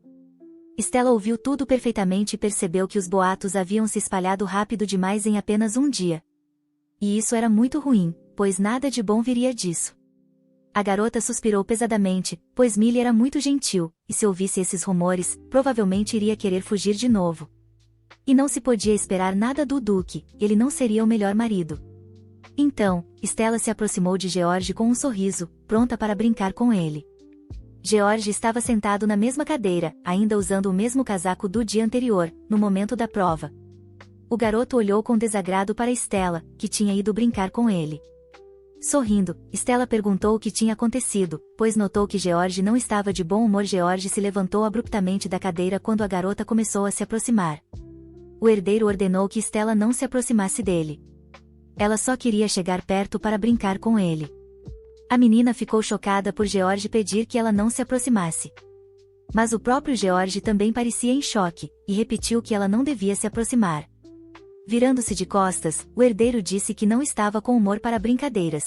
Stella ouviu tudo perfeitamente e percebeu que os boatos haviam se espalhado rápido demais em apenas um dia. E isso era muito ruim, pois nada de bom viria disso. A garota suspirou pesadamente, pois Millie era muito gentil, e se ouvisse esses rumores, provavelmente iria querer fugir de novo. E não se podia esperar nada do Duque, ele não seria o melhor marido. Então, Stella se aproximou de George com um sorriso, pronta para brincar com ele. George estava sentado na mesma cadeira, ainda usando o mesmo casaco do dia anterior, no momento da prova. O garoto olhou com desagrado para Stella, que tinha ido brincar com ele. Sorrindo, Stella perguntou o que tinha acontecido, pois notou que George não estava de bom humor. George se levantou abruptamente da cadeira quando a garota começou a se aproximar. O herdeiro ordenou que Stella não se aproximasse dele. Ela só queria chegar perto para brincar com ele. A menina ficou chocada por George pedir que ela não se aproximasse. Mas o próprio George também parecia em choque, e repetiu que ela não devia se aproximar. Virando-se de costas, o herdeiro disse que não estava com humor para brincadeiras.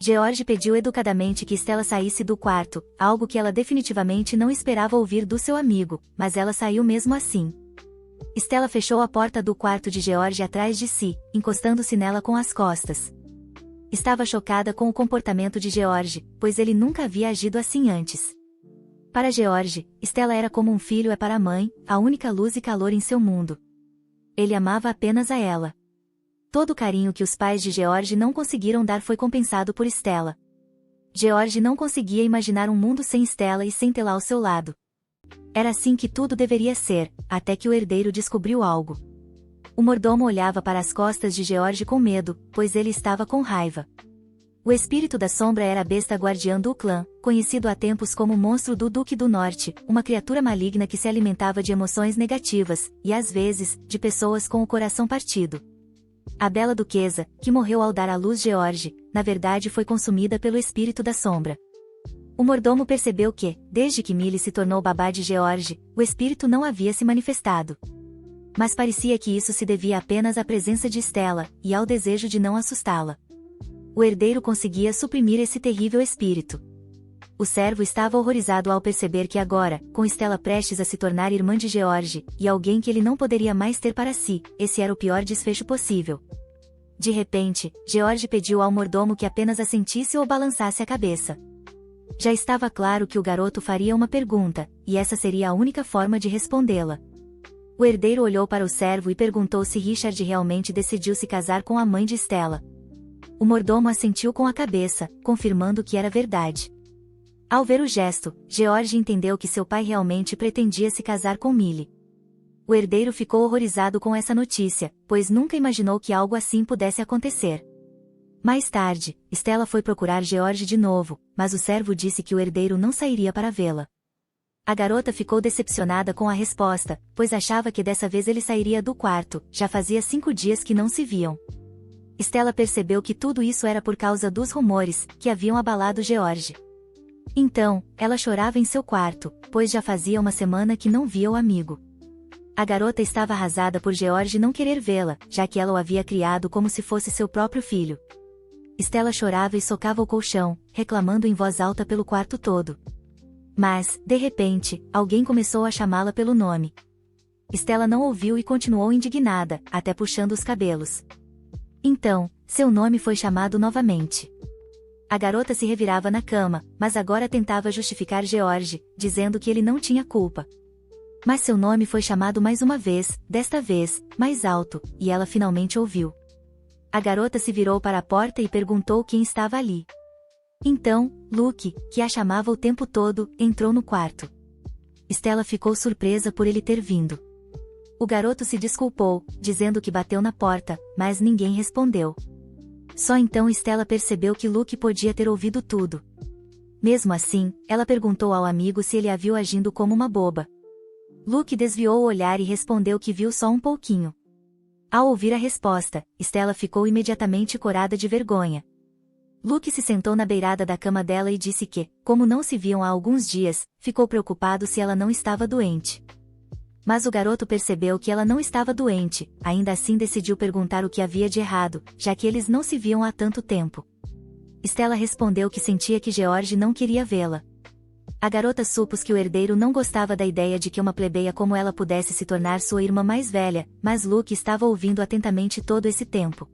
George pediu educadamente que Stella saísse do quarto, algo que ela definitivamente não esperava ouvir do seu amigo, mas ela saiu mesmo assim. Stella fechou a porta do quarto de George atrás de si, encostando-se nela com as costas. Estava chocada com o comportamento de George, pois ele nunca havia agido assim antes. Para George, Stella era como um filho é para a mãe, a única luz e calor em seu mundo. Ele amava apenas a ela. Todo o carinho que os pais de George não conseguiram dar foi compensado por Stella. George não conseguia imaginar um mundo sem Stella e sem tê-la ao seu lado. Era assim que tudo deveria ser, até que o herdeiro descobriu algo. O mordomo olhava para as costas de George com medo, pois ele estava com raiva. O espírito da sombra era a besta guardiã do clã, conhecido há tempos como o monstro do Duque do Norte, uma criatura maligna que se alimentava de emoções negativas, e às vezes, de pessoas com o coração partido. A bela duquesa, que morreu ao dar à luz George, na verdade foi consumida pelo espírito da sombra. O mordomo percebeu que, desde que Millie se tornou babá de George, o espírito não havia se manifestado. Mas parecia que isso se devia apenas à presença de Stella, e ao desejo de não assustá-la. O herdeiro conseguia suprimir esse terrível espírito. O servo estava horrorizado ao perceber que agora, com Stella prestes a se tornar irmã de George, e alguém que ele não poderia mais ter para si, esse era o pior desfecho possível. De repente, George pediu ao mordomo que apenas assentisse ou balançasse a cabeça. Já estava claro que o garoto faria uma pergunta, e essa seria a única forma de respondê-la. O herdeiro olhou para o servo e perguntou se Richard realmente decidiu se casar com a mãe de Stella. O mordomo assentiu com a cabeça, confirmando que era verdade. Ao ver o gesto, George entendeu que seu pai realmente pretendia se casar com Millie. O herdeiro ficou horrorizado com essa notícia, pois nunca imaginou que algo assim pudesse acontecer. Mais tarde, Stella foi procurar George de novo, mas o servo disse que o herdeiro não sairia para vê-la. A garota ficou decepcionada com a resposta, pois achava que dessa vez ele sairia do quarto, já fazia 5 dias que não se viam. Stella percebeu que tudo isso era por causa dos rumores, que haviam abalado George. Então, ela chorava em seu quarto, pois já fazia uma semana que não via o amigo. A garota estava arrasada por George não querer vê-la, já que ela o havia criado como se fosse seu próprio filho. Stella chorava e socava o colchão, reclamando em voz alta pelo quarto todo. Mas, de repente, alguém começou a chamá-la pelo nome. Stella não ouviu e continuou indignada, até puxando os cabelos. Então, seu nome foi chamado novamente. A garota se revirava na cama, mas agora tentava justificar George, dizendo que ele não tinha culpa. Mas seu nome foi chamado mais uma vez, desta vez, mais alto, e ela finalmente ouviu. A garota se virou para a porta e perguntou quem estava ali. Então, Luke, que a chamava o tempo todo, entrou no quarto. Stella ficou surpresa por ele ter vindo. O garoto se desculpou, dizendo que bateu na porta, mas ninguém respondeu. Só então Stella percebeu que Luke podia ter ouvido tudo. Mesmo assim, ela perguntou ao amigo se ele a viu agindo como uma boba. Luke desviou o olhar e respondeu que viu só um pouquinho. Ao ouvir a resposta, Stella ficou imediatamente corada de vergonha. Luke se sentou na beirada da cama dela e disse que, como não se viam há alguns dias, ficou preocupado se ela não estava doente. Mas o garoto percebeu que ela não estava doente, ainda assim decidiu perguntar o que havia de errado, já que eles não se viam há tanto tempo. Stella respondeu que sentia que George não queria vê-la. A garota supôs que o herdeiro não gostava da ideia de que uma plebeia como ela pudesse se tornar sua irmã mais velha, mas Luke estava ouvindo atentamente todo esse tempo.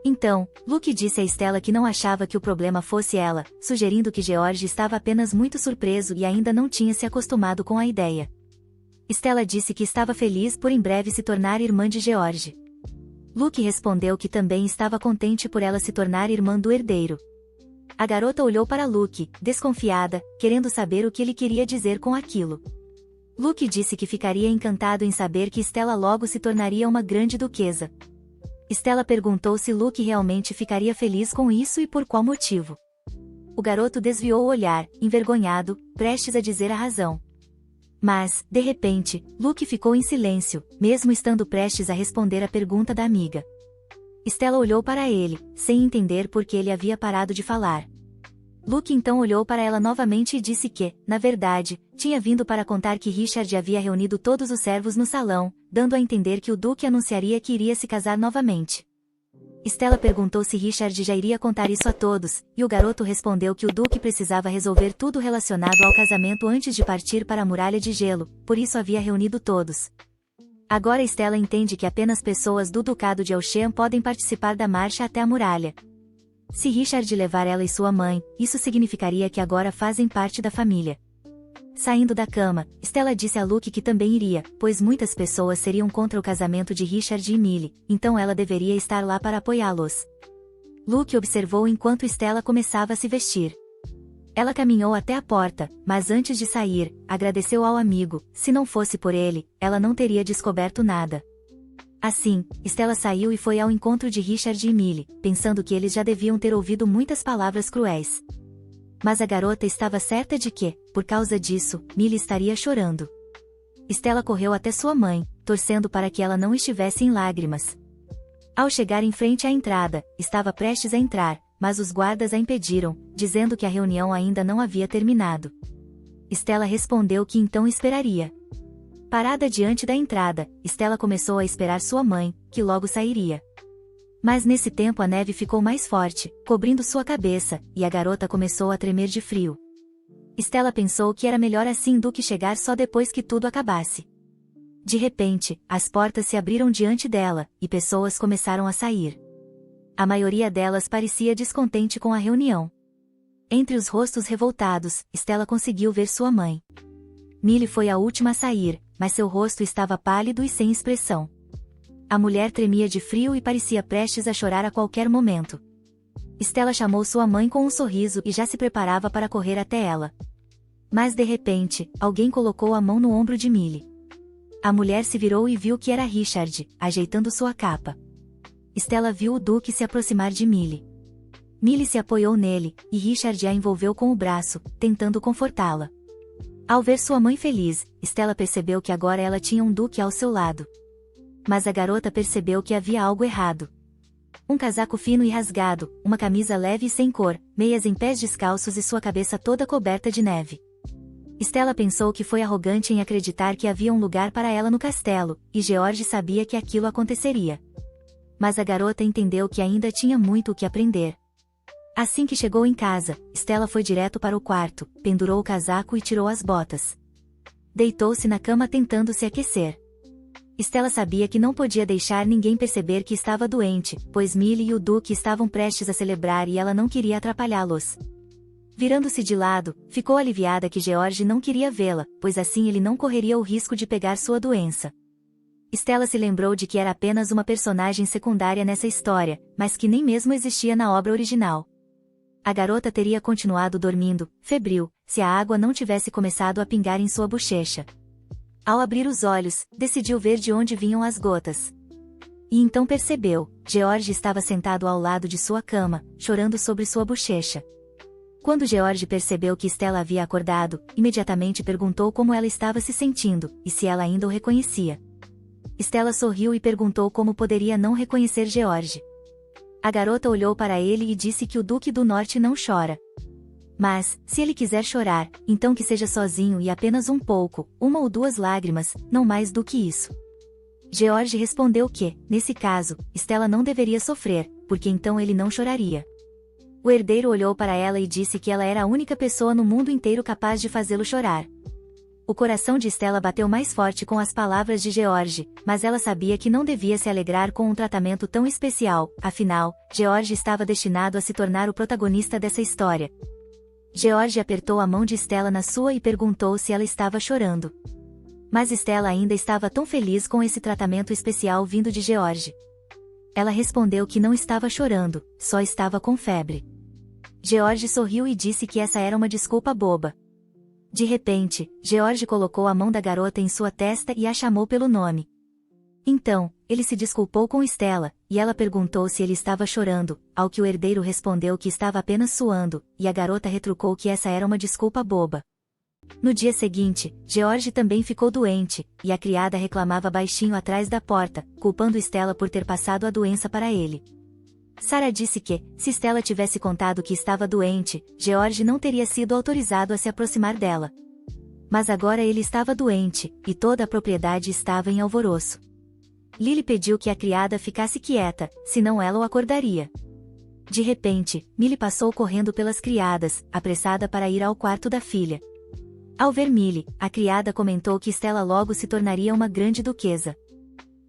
Então, Luke disse a Stella que não achava que o problema fosse ela, sugerindo que George estava apenas muito surpreso e ainda não tinha se acostumado com a ideia. Stella disse que estava feliz por em breve se tornar irmã de George. Luke respondeu que também estava contente por ela se tornar irmã do herdeiro. A garota olhou para Luke, desconfiada, querendo saber o que ele queria dizer com aquilo. Luke disse que ficaria encantado em saber que Stella logo se tornaria uma grande duquesa. Stella perguntou se Luke realmente ficaria feliz com isso e por qual motivo. O garoto desviou o olhar, envergonhado, prestes a dizer a razão. Mas, de repente, Luke ficou em silêncio, mesmo estando prestes a responder a pergunta da amiga. Stella olhou para ele, sem entender por que ele havia parado de falar. Luke então olhou para ela novamente e disse que, na verdade, tinha vindo para contar que Richard havia reunido todos os servos no salão, dando a entender que o Duque anunciaria que iria se casar novamente. Stella perguntou se Richard já iria contar isso a todos, e o garoto respondeu que o Duque precisava resolver tudo relacionado ao casamento antes de partir para a Muralha de Gelo, por isso havia reunido todos. Agora Stella entende que apenas pessoas do Ducado de Elshan podem participar da marcha até a muralha. Se Richard levar ela e sua mãe, isso significaria que agora fazem parte da família. Saindo da cama, Stella disse a Luke que também iria, pois muitas pessoas seriam contra o casamento de Richard e Millie, então ela deveria estar lá para apoiá-los. Luke observou enquanto Stella começava a se vestir. Ela caminhou até a porta, mas antes de sair, agradeceu ao amigo, se não fosse por ele, ela não teria descoberto nada. Assim, Stella saiu e foi ao encontro de Richard e Millie, pensando que eles já deviam ter ouvido muitas palavras cruéis. Mas a garota estava certa de que, por causa disso, Millie estaria chorando. Stella correu até sua mãe, torcendo para que ela não estivesse em lágrimas. Ao chegar em frente à entrada, estava prestes a entrar, mas os guardas a impediram, dizendo que a reunião ainda não havia terminado. Stella respondeu que então esperaria. Parada diante da entrada, Stella começou a esperar sua mãe, que logo sairia. Mas nesse tempo a neve ficou mais forte, cobrindo sua cabeça, e a garota começou a tremer de frio. Stella pensou que era melhor assim do que chegar só depois que tudo acabasse. De repente, as portas se abriram diante dela, e pessoas começaram a sair. A maioria delas parecia descontente com a reunião. Entre os rostos revoltados, Stella conseguiu ver sua mãe. Millie foi a última a sair, mas seu rosto estava pálido e sem expressão. A mulher tremia de frio e parecia prestes a chorar a qualquer momento. Stella chamou sua mãe com um sorriso e já se preparava para correr até ela. Mas de repente, alguém colocou a mão no ombro de Millie. A mulher se virou e viu que era Richard, ajeitando sua capa. Stella viu o Duque se aproximar de Millie. Millie se apoiou nele, e Richard a envolveu com o braço, tentando confortá-la. Ao ver sua mãe feliz, Stella percebeu que agora ela tinha um Duque ao seu lado. Mas a garota percebeu que havia algo errado. Um casaco fino e rasgado, uma camisa leve e sem cor, meias em pés descalços e sua cabeça toda coberta de neve. Stella pensou que foi arrogante em acreditar que havia um lugar para ela no castelo, e George sabia que aquilo aconteceria. Mas a garota entendeu que ainda tinha muito o que aprender. Assim que chegou em casa, Stella foi direto para o quarto, pendurou o casaco e tirou as botas. Deitou-se na cama tentando se aquecer. Stella sabia que não podia deixar ninguém perceber que estava doente, pois Millie e o Duque estavam prestes a celebrar e ela não queria atrapalhá-los. Virando-se de lado, ficou aliviada que George não queria vê-la, pois assim ele não correria o risco de pegar sua doença. Stella se lembrou de que era apenas uma personagem secundária nessa história, mas que nem mesmo existia na obra original. A garota teria continuado dormindo, febril, se a água não tivesse começado a pingar em sua bochecha. Ao abrir os olhos, decidiu ver de onde vinham as gotas. E então percebeu, George estava sentado ao lado de sua cama, chorando sobre sua bochecha. Quando George percebeu que Stella havia acordado, imediatamente perguntou como ela estava se sentindo, e se ela ainda o reconhecia. Stella sorriu e perguntou como poderia não reconhecer George. A garota olhou para ele e disse que o Duque do Norte não chora. Mas, se ele quiser chorar, então que seja sozinho e apenas um pouco, uma ou duas lágrimas, não mais do que isso. George respondeu que, nesse caso, Stella não deveria sofrer, porque então ele não choraria. O herdeiro olhou para ela e disse que ela era a única pessoa no mundo inteiro capaz de fazê-lo chorar. O coração de Stella bateu mais forte com as palavras de George, mas ela sabia que não devia se alegrar com um tratamento tão especial, afinal, George estava destinado a se tornar o protagonista dessa história. George apertou a mão de Stella na sua e perguntou se ela estava chorando. Mas Stella ainda estava tão feliz com esse tratamento especial vindo de George. Ela respondeu que não estava chorando, só estava com febre. George sorriu e disse que essa era uma desculpa boba. De repente, George colocou a mão da garota em sua testa e a chamou pelo nome. Então, ele se desculpou com Stella, e ela perguntou se ele estava chorando, ao que o herdeiro respondeu que estava apenas suando, e a garota retrucou que essa era uma desculpa boba. No dia seguinte, George também ficou doente, e a criada reclamava baixinho atrás da porta, culpando Stella por ter passado a doença para ele. Sarah disse que, se Stella tivesse contado que estava doente, George não teria sido autorizado a se aproximar dela. Mas agora ele estava doente, e toda a propriedade estava em alvoroço. Lily pediu que a criada ficasse quieta, senão ela o acordaria. De repente, Millie passou correndo pelas criadas, apressada para ir ao quarto da filha. Ao ver Millie, a criada comentou que Stella logo se tornaria uma grande duquesa.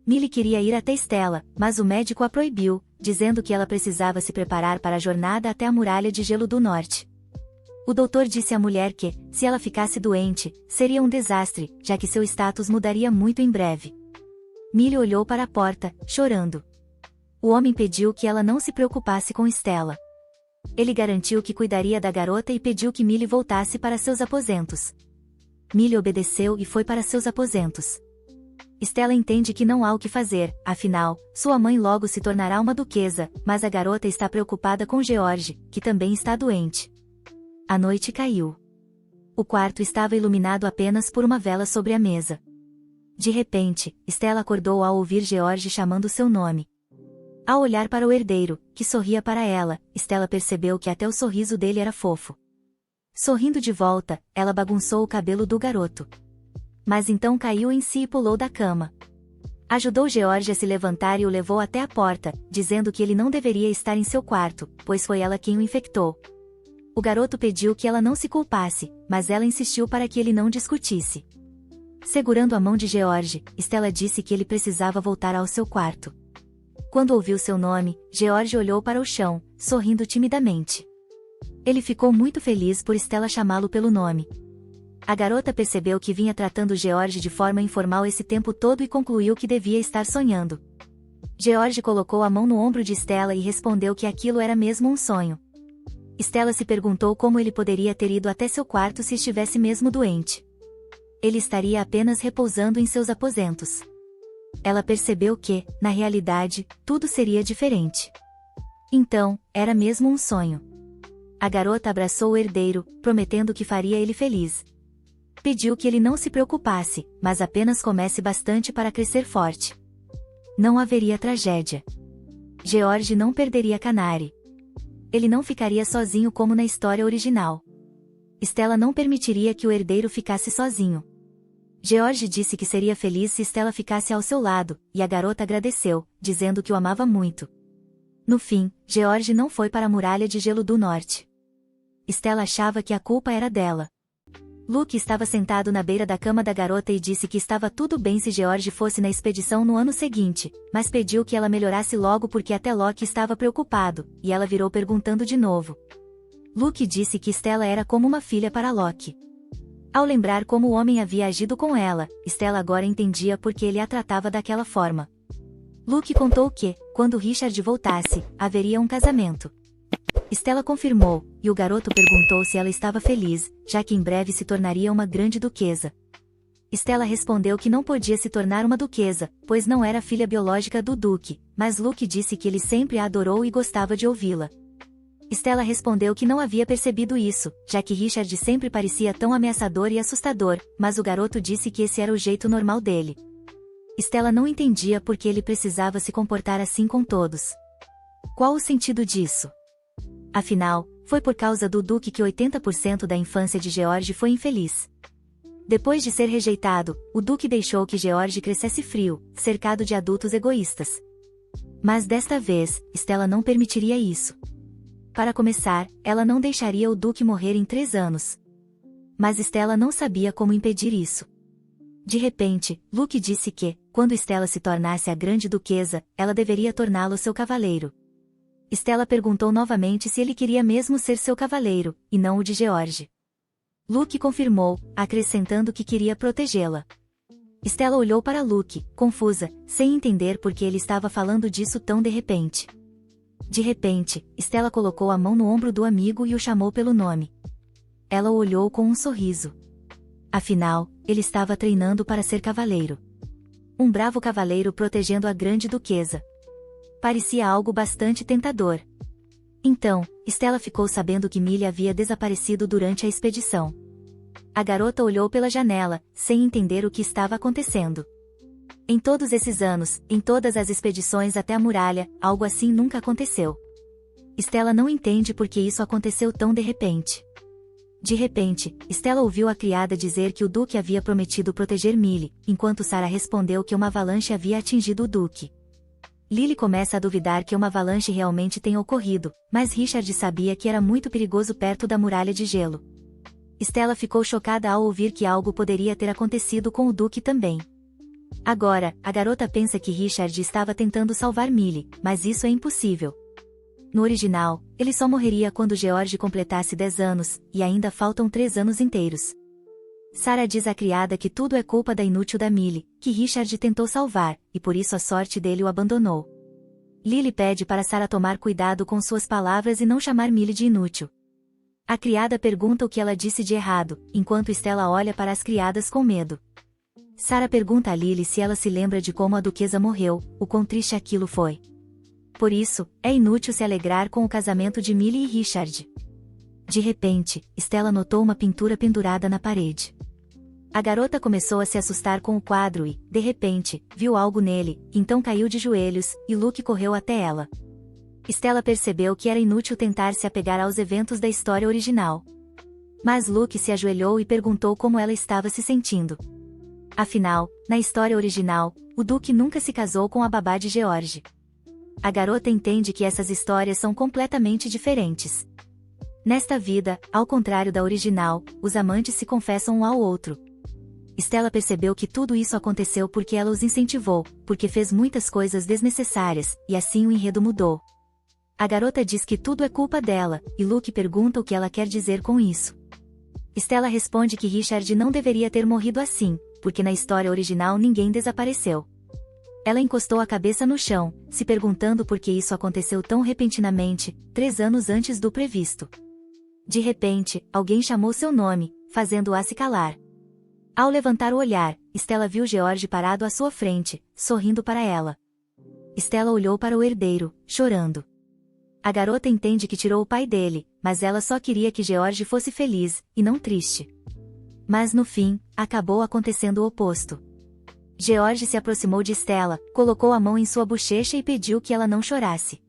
Millie queria ir até Stella, mas o médico a proibiu, dizendo que ela precisava se preparar para a jornada até a muralha de gelo do norte. O doutor disse à mulher que, se ela ficasse doente, seria um desastre, já que seu status mudaria muito em breve. Millie olhou para a porta, chorando. O homem pediu que ela não se preocupasse com Stella. Ele garantiu que cuidaria da garota e pediu que Millie voltasse para seus aposentos. Millie obedeceu e foi para seus aposentos. Stella entende que não há o que fazer, afinal, sua mãe logo se tornará uma duquesa, mas a garota está preocupada com George, que também está doente. A noite caiu. O quarto estava iluminado apenas por uma vela sobre a mesa. De repente, Stella acordou ao ouvir George chamando seu nome. Ao olhar para o herdeiro, que sorria para ela, Stella percebeu que até o sorriso dele era fofo. Sorrindo de volta, ela bagunçou o cabelo do garoto. Mas então caiu em si e pulou da cama. Ajudou George a se levantar e o levou até a porta, dizendo que ele não deveria estar em seu quarto, pois foi ela quem o infectou. O garoto pediu que ela não se culpasse, mas ela insistiu para que ele não discutisse. Segurando a mão de George, Stella disse que ele precisava voltar ao seu quarto. Quando ouviu seu nome, George olhou para o chão, sorrindo timidamente. Ele ficou muito feliz por Stella chamá-lo pelo nome. A garota percebeu que vinha tratando George de forma informal esse tempo todo e concluiu que devia estar sonhando. George colocou a mão no ombro de Stella e respondeu que aquilo era mesmo um sonho. Stella se perguntou como ele poderia ter ido até seu quarto se estivesse mesmo doente. Ele estaria apenas repousando em seus aposentos. Ela percebeu que, na realidade, tudo seria diferente. Então, era mesmo um sonho. A garota abraçou o herdeiro, prometendo que faria ele feliz. Pediu que ele não se preocupasse, mas apenas comesse bastante para crescer forte. Não haveria tragédia. George não perderia Canary. Ele não ficaria sozinho como na história original. Stella não permitiria que o herdeiro ficasse sozinho. George disse que seria feliz se Stella ficasse ao seu lado, e a garota agradeceu, dizendo que o amava muito. No fim, George não foi para a muralha de gelo do norte. Stella achava que a culpa era dela. Luke estava sentado na beira da cama da garota e disse que estava tudo bem se George fosse na expedição no ano seguinte, mas pediu que ela melhorasse logo porque até Locke estava preocupado, e ela virou perguntando de novo. Luke disse que Stella era como uma filha para Locke. Ao lembrar como o homem havia agido com ela, Stella agora entendia por que ele a tratava daquela forma. Luke contou que, quando Richard voltasse, haveria um casamento. Stella confirmou, e o garoto perguntou se ela estava feliz, já que em breve se tornaria uma grande duquesa. Stella respondeu que não podia se tornar uma duquesa, pois não era filha biológica do duque, mas Luke disse que ele sempre a adorou e gostava de ouvi-la. Stella respondeu que não havia percebido isso, já que Richard sempre parecia tão ameaçador e assustador, mas o garoto disse que esse era o jeito normal dele. Stella não entendia por que ele precisava se comportar assim com todos. Qual o sentido disso? Afinal, foi por causa do duque que 80% da infância de George foi infeliz. Depois de ser rejeitado, o duque deixou que George crescesse frio, cercado de adultos egoístas. Mas desta vez, Stella não permitiria isso. Para começar, ela não deixaria o duque morrer em 3 anos. Mas Stella não sabia como impedir isso. De repente, Luke disse que, quando Stella se tornasse a grande duquesa, ela deveria torná-lo seu cavaleiro. Stella perguntou novamente se ele queria mesmo ser seu cavaleiro, e não o de George. Luke confirmou, acrescentando que queria protegê-la. Stella olhou para Luke, confusa, sem entender por que ele estava falando disso tão de repente. De repente, Stella colocou a mão no ombro do amigo e o chamou pelo nome. Ela o olhou com um sorriso. Afinal, ele estava treinando para ser cavaleiro. um bravo cavaleiro protegendo a grande duquesa. Parecia algo bastante tentador. Então, Stella ficou sabendo que Millie havia desaparecido durante a expedição. A garota olhou pela janela, sem entender o que estava acontecendo. Em todos esses anos, em todas as expedições até a muralha, algo assim nunca aconteceu. Stella não entende por que isso aconteceu tão de repente. De repente, Stella ouviu a criada dizer que o Duque havia prometido proteger Millie, enquanto Sarah respondeu que uma avalanche havia atingido o Duque. Lily começa a duvidar que uma avalanche realmente tenha ocorrido, mas Richard sabia que era muito perigoso perto da muralha de gelo. Stella ficou chocada ao ouvir que algo poderia ter acontecido com o Duque também. Agora, a garota pensa que Richard estava tentando salvar Millie, mas isso é impossível. No original, ele só morreria quando George completasse 10 anos, e ainda faltam 3 anos inteiros. Sarah diz à criada que tudo é culpa da inútil da Millie, que Richard tentou salvar, e por isso a sorte dele o abandonou. Lily pede para Sarah tomar cuidado com suas palavras e não chamar Millie de inútil. A criada pergunta o que ela disse de errado, enquanto Stella olha para as criadas com medo. Sarah pergunta a Lily se ela se lembra de como a duquesa morreu, o quão triste aquilo foi. Por isso, é inútil se alegrar com o casamento de Millie e Richard. De repente, Stella notou uma pintura pendurada na parede. A garota começou a se assustar com o quadro e, de repente, viu algo nele, então caiu de joelhos, e Luke correu até ela. Stella percebeu que era inútil tentar se apegar aos eventos da história original. Mas Luke se ajoelhou e perguntou como ela estava se sentindo. Afinal, na história original, o Duque nunca se casou com a babá de George. A garota entende que essas histórias são completamente diferentes. Nesta vida, ao contrário da original, os amantes se confessam um ao outro. Stella percebeu que tudo isso aconteceu porque ela os incentivou, porque fez muitas coisas desnecessárias, e assim o enredo mudou. A garota diz que tudo é culpa dela, e Luke pergunta o que ela quer dizer com isso. Stella responde que Richard não deveria ter morrido assim, porque na história original ninguém desapareceu. Ela encostou a cabeça no chão, se perguntando por que isso aconteceu tão repentinamente, 3 anos antes do previsto. De repente, alguém chamou seu nome, fazendo-a se calar. Ao levantar o olhar, Stella viu George parado à sua frente, sorrindo para ela. Stella olhou para o herdeiro, chorando. A garota entende que tirou o pai dele, mas ela só queria que George fosse feliz, e não triste. Mas no fim, acabou acontecendo o oposto. George se aproximou de Stella, colocou a mão em sua bochecha e pediu que ela não chorasse.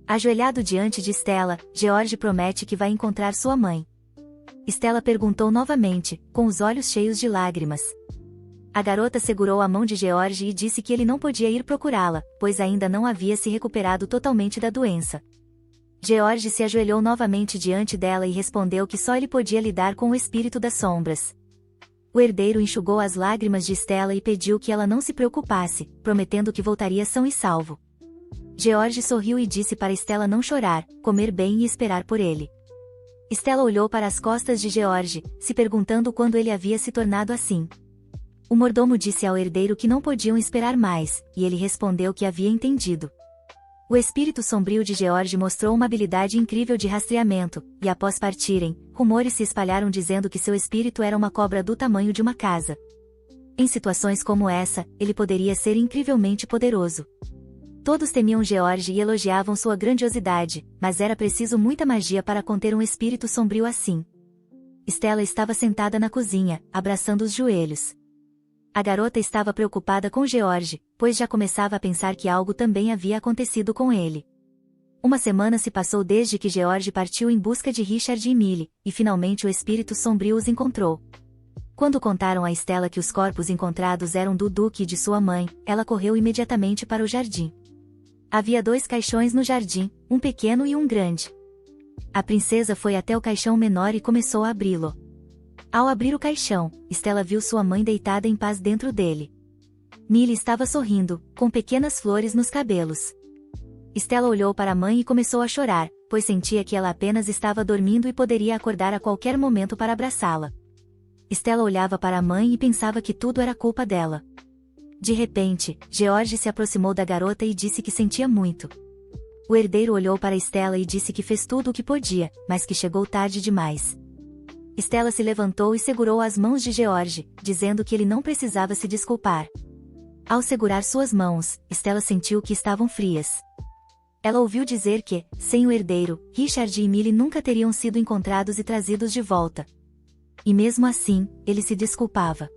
Ajoelhado diante de Stella, George promete que vai encontrar sua mãe. Stella perguntou novamente, com os olhos cheios de lágrimas. A garota segurou a mão de George e disse que ele não podia ir procurá-la, pois ainda não havia se recuperado totalmente da doença. George se ajoelhou novamente diante dela e respondeu que só ele podia lidar com o espírito das sombras. O herdeiro enxugou as lágrimas de Stella e pediu que ela não se preocupasse, prometendo que voltaria são e salvo. George sorriu e disse para Stella não chorar, comer bem e esperar por ele. Stella olhou para as costas de George, se perguntando quando ele havia se tornado assim. O mordomo disse ao herdeiro que não podiam esperar mais, e ele respondeu que havia entendido. O espírito sombrio de George mostrou uma habilidade incrível de rastreamento, e após partirem, rumores se espalharam dizendo que seu espírito era uma cobra do tamanho de uma casa. Em situações como essa, ele poderia ser incrivelmente poderoso. Todos temiam George e elogiavam sua grandiosidade, mas era preciso muita magia para conter um espírito sombrio assim. Stella estava sentada na cozinha, abraçando os joelhos. A garota estava preocupada com George, pois já começava a pensar que algo também havia acontecido com ele. Uma semana se passou desde que George partiu em busca de Richard e Millie, e finalmente o espírito sombrio os encontrou. Quando contaram a Stella que os corpos encontrados eram do Duque e de sua mãe, ela correu imediatamente para o jardim. Havia 2 caixões no jardim, um pequeno e um grande. A princesa foi até o caixão menor e começou a abri-lo. Ao abrir o caixão, Stella viu sua mãe deitada em paz dentro dele. Millie estava sorrindo, com pequenas flores nos cabelos. Stella olhou para a mãe e começou a chorar, pois sentia que ela apenas estava dormindo e poderia acordar a qualquer momento para abraçá-la. Stella olhava para a mãe e pensava que tudo era culpa dela. De repente, George se aproximou da garota e disse que sentia muito. O herdeiro olhou para Stella e disse que fez tudo o que podia, mas que chegou tarde demais. Stella se levantou e segurou as mãos de George, dizendo que ele não precisava se desculpar. Ao segurar suas mãos, Stella sentiu que estavam frias. Ela ouviu dizer que, sem o herdeiro, Richard e Millie nunca teriam sido encontrados e trazidos de volta. E mesmo assim, ele se desculpava.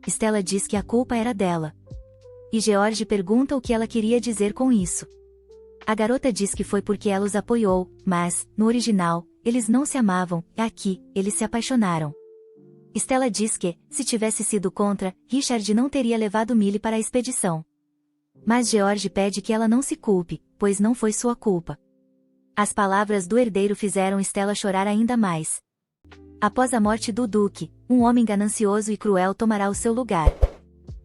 Stella diz que a culpa era dela. E George pergunta o que ela queria dizer com isso. A garota diz que foi porque ela os apoiou, mas, no original, eles não se amavam, e aqui, eles se apaixonaram. Stella diz que, se tivesse sido contra, Richard não teria levado Millie para a expedição. Mas George pede que ela não se culpe, pois não foi sua culpa. As palavras do herdeiro fizeram Stella chorar ainda mais. Após a morte do Duque, um homem ganancioso e cruel tomará o seu lugar.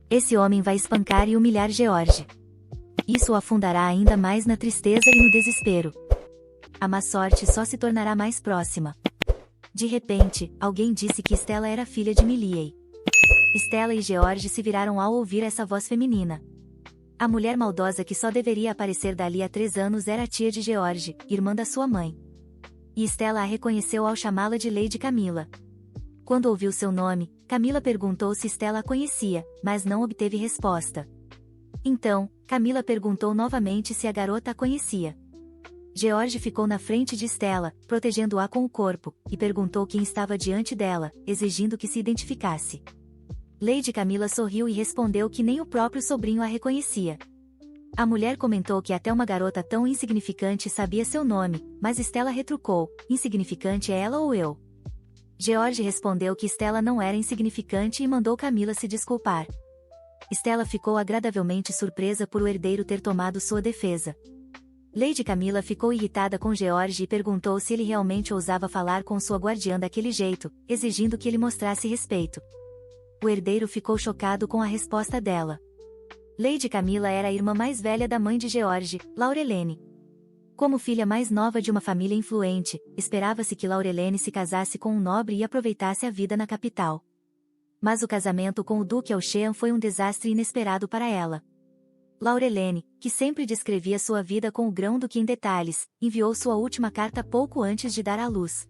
Esse homem vai espancar e humilhar George. Isso o afundará ainda mais na tristeza e no desespero. A má sorte só se tornará mais próxima. De repente, alguém disse que Stella era filha de Millie. Stella e George se viraram ao ouvir essa voz feminina. A mulher maldosa que só deveria aparecer dali a 3 anos era a tia de George, irmã da sua mãe. E Stella a reconheceu ao chamá-la de Lady Camilla. Quando ouviu seu nome, Camilla perguntou se Stella a conhecia, mas não obteve resposta. Então, Camilla perguntou novamente se a garota a conhecia. George ficou na frente de Stella, protegendo-a com o corpo, e perguntou quem estava diante dela, exigindo que se identificasse. Lady Camilla sorriu e respondeu que nem o próprio sobrinho a reconhecia. A mulher comentou que até uma garota tão insignificante sabia seu nome, mas Stella retrucou: insignificante é ela ou eu? George respondeu que Stella não era insignificante e mandou Camilla se desculpar. Stella ficou agradavelmente surpresa por o herdeiro ter tomado sua defesa. Lady Camilla ficou irritada com George e perguntou se ele realmente ousava falar com sua guardiã daquele jeito, exigindo que ele mostrasse respeito. O herdeiro ficou chocado com a resposta dela. Lady Camilla era a irmã mais velha da mãe de George, Laurelene. Como filha mais nova de uma família influente, esperava-se que Laurelene se casasse com um nobre e aproveitasse a vida na capital. Mas o casamento com o Duque Elchean foi um desastre inesperado para ela. Laurelene, que sempre descrevia sua vida com o grão-duque em detalhes, enviou sua última carta pouco antes de dar à luz.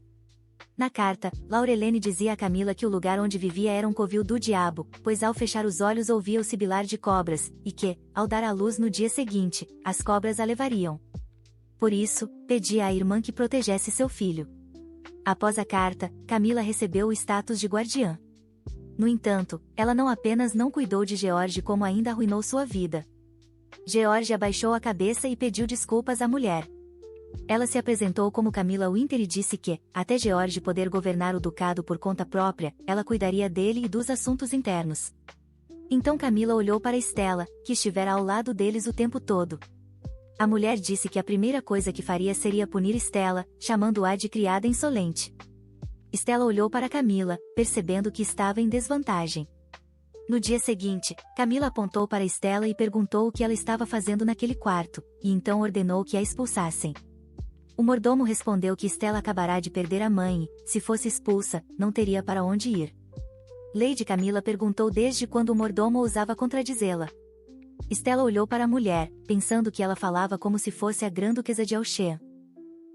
Na carta, Laurelene dizia a Camilla que o lugar onde vivia era um covil do diabo, pois ao fechar os olhos ouvia o sibilar de cobras, e que, ao dar à luz no dia seguinte, as cobras a levariam. Por isso, pedia à irmã que protegesse seu filho. Após a carta, Camilla recebeu o status de guardiã. No entanto, ela não apenas não cuidou de George como ainda arruinou sua vida. George abaixou a cabeça e pediu desculpas à mulher. Ela se apresentou como Camilla Winter e disse que, até George poder governar o ducado por conta própria, ela cuidaria dele e dos assuntos internos. Então Camilla olhou para Stella, que estivera ao lado deles o tempo todo. A mulher disse que a primeira coisa que faria seria punir Stella, chamando-a de criada insolente. Stella olhou para Camilla, percebendo que estava em desvantagem. No dia seguinte, Camilla apontou para Stella e perguntou o que ela estava fazendo naquele quarto, e então ordenou que a expulsassem. O mordomo respondeu que Stella acabará de perder a mãe e, se fosse expulsa, não teria para onde ir. Lady Camilla perguntou desde quando o mordomo ousava contradizê-la. Stella olhou para a mulher, pensando que ela falava como se fosse a grã-duquesa de Elchean.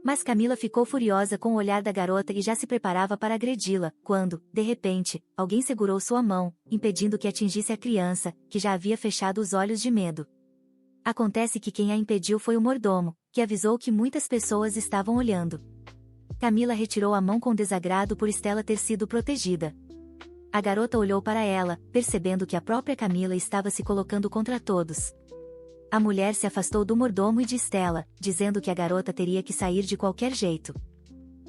Mas Camilla ficou furiosa com o olhar da garota e já se preparava para agredi-la, quando, de repente, alguém segurou sua mão, impedindo que atingisse a criança, que já havia fechado os olhos de medo. Acontece que quem a impediu foi o mordomo, que avisou que muitas pessoas estavam olhando. Camilla retirou a mão com desagrado por Stella ter sido protegida. A garota olhou para ela, percebendo que a própria Camilla estava se colocando contra todos. A mulher se afastou do mordomo e de Stella, dizendo que a garota teria que sair de qualquer jeito.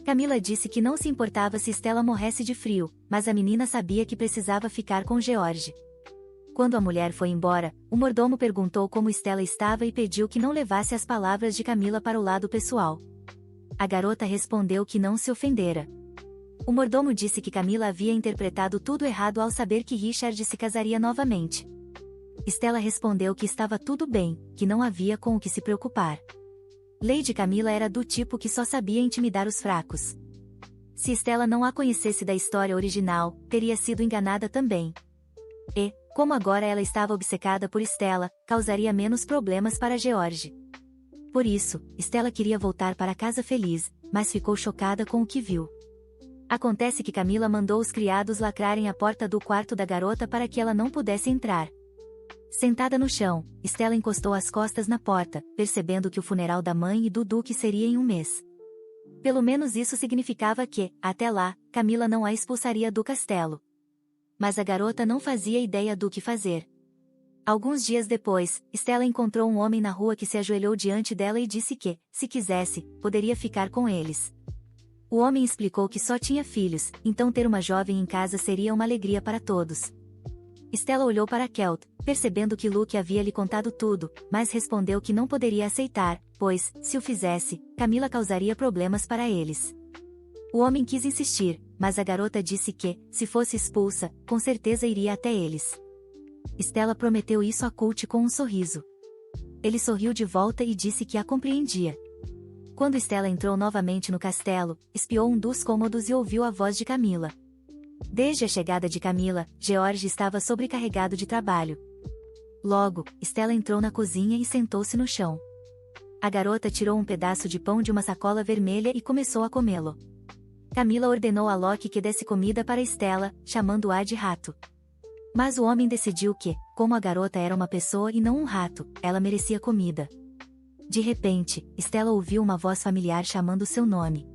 Camilla disse que não se importava se Stella morresse de frio, mas a menina sabia que precisava ficar com George. Quando a mulher foi embora, o mordomo perguntou como Stella estava e pediu que não levasse as palavras de Camilla para o lado pessoal. A garota respondeu que não se ofendera. O mordomo disse que Camilla havia interpretado tudo errado ao saber que Richard se casaria novamente. Stella respondeu que estava tudo bem, que não havia com o que se preocupar. Lady Camilla era do tipo que só sabia intimidar os fracos. Se Stella não a conhecesse da história original, teria sido enganada também. E, como agora ela estava obcecada por Stella, causaria menos problemas para George. Por isso, Stella queria voltar para casa feliz, mas ficou chocada com o que viu. Acontece que Camilla mandou os criados lacrarem a porta do quarto da garota para que ela não pudesse entrar. Sentada no chão, Stella encostou as costas na porta, percebendo que o funeral da mãe e do Duque seria em um mês. Pelo menos isso significava que, até lá, Camila não a expulsaria do castelo. Mas a garota não fazia ideia do que fazer. Alguns dias depois, Stella encontrou um homem na rua que se ajoelhou diante dela e disse que, se quisesse, poderia ficar com eles. O homem explicou que só tinha filhos, então ter uma jovem em casa seria uma alegria para todos. Stella olhou para Kelt, percebendo que Luke havia lhe contado tudo, mas respondeu que não poderia aceitar, pois, se o fizesse, Camila causaria problemas para eles. O homem quis insistir, mas a garota disse que, se fosse expulsa, com certeza iria até eles. Stella prometeu isso a Colt com um sorriso. Ele sorriu de volta e disse que a compreendia. Quando Stella entrou novamente no castelo, espiou um dos cômodos e ouviu a voz de Camila. Desde a chegada de Camila, George estava sobrecarregado de trabalho. Logo, Stella entrou na cozinha e sentou-se no chão. A garota tirou um pedaço de pão de uma sacola vermelha e começou a comê-lo. Camila ordenou a Locke que desse comida para Stella, chamando-a de rato. Mas o homem decidiu que, como a garota era uma pessoa e não um rato, ela merecia comida. De repente, Stella ouviu uma voz familiar chamando seu nome.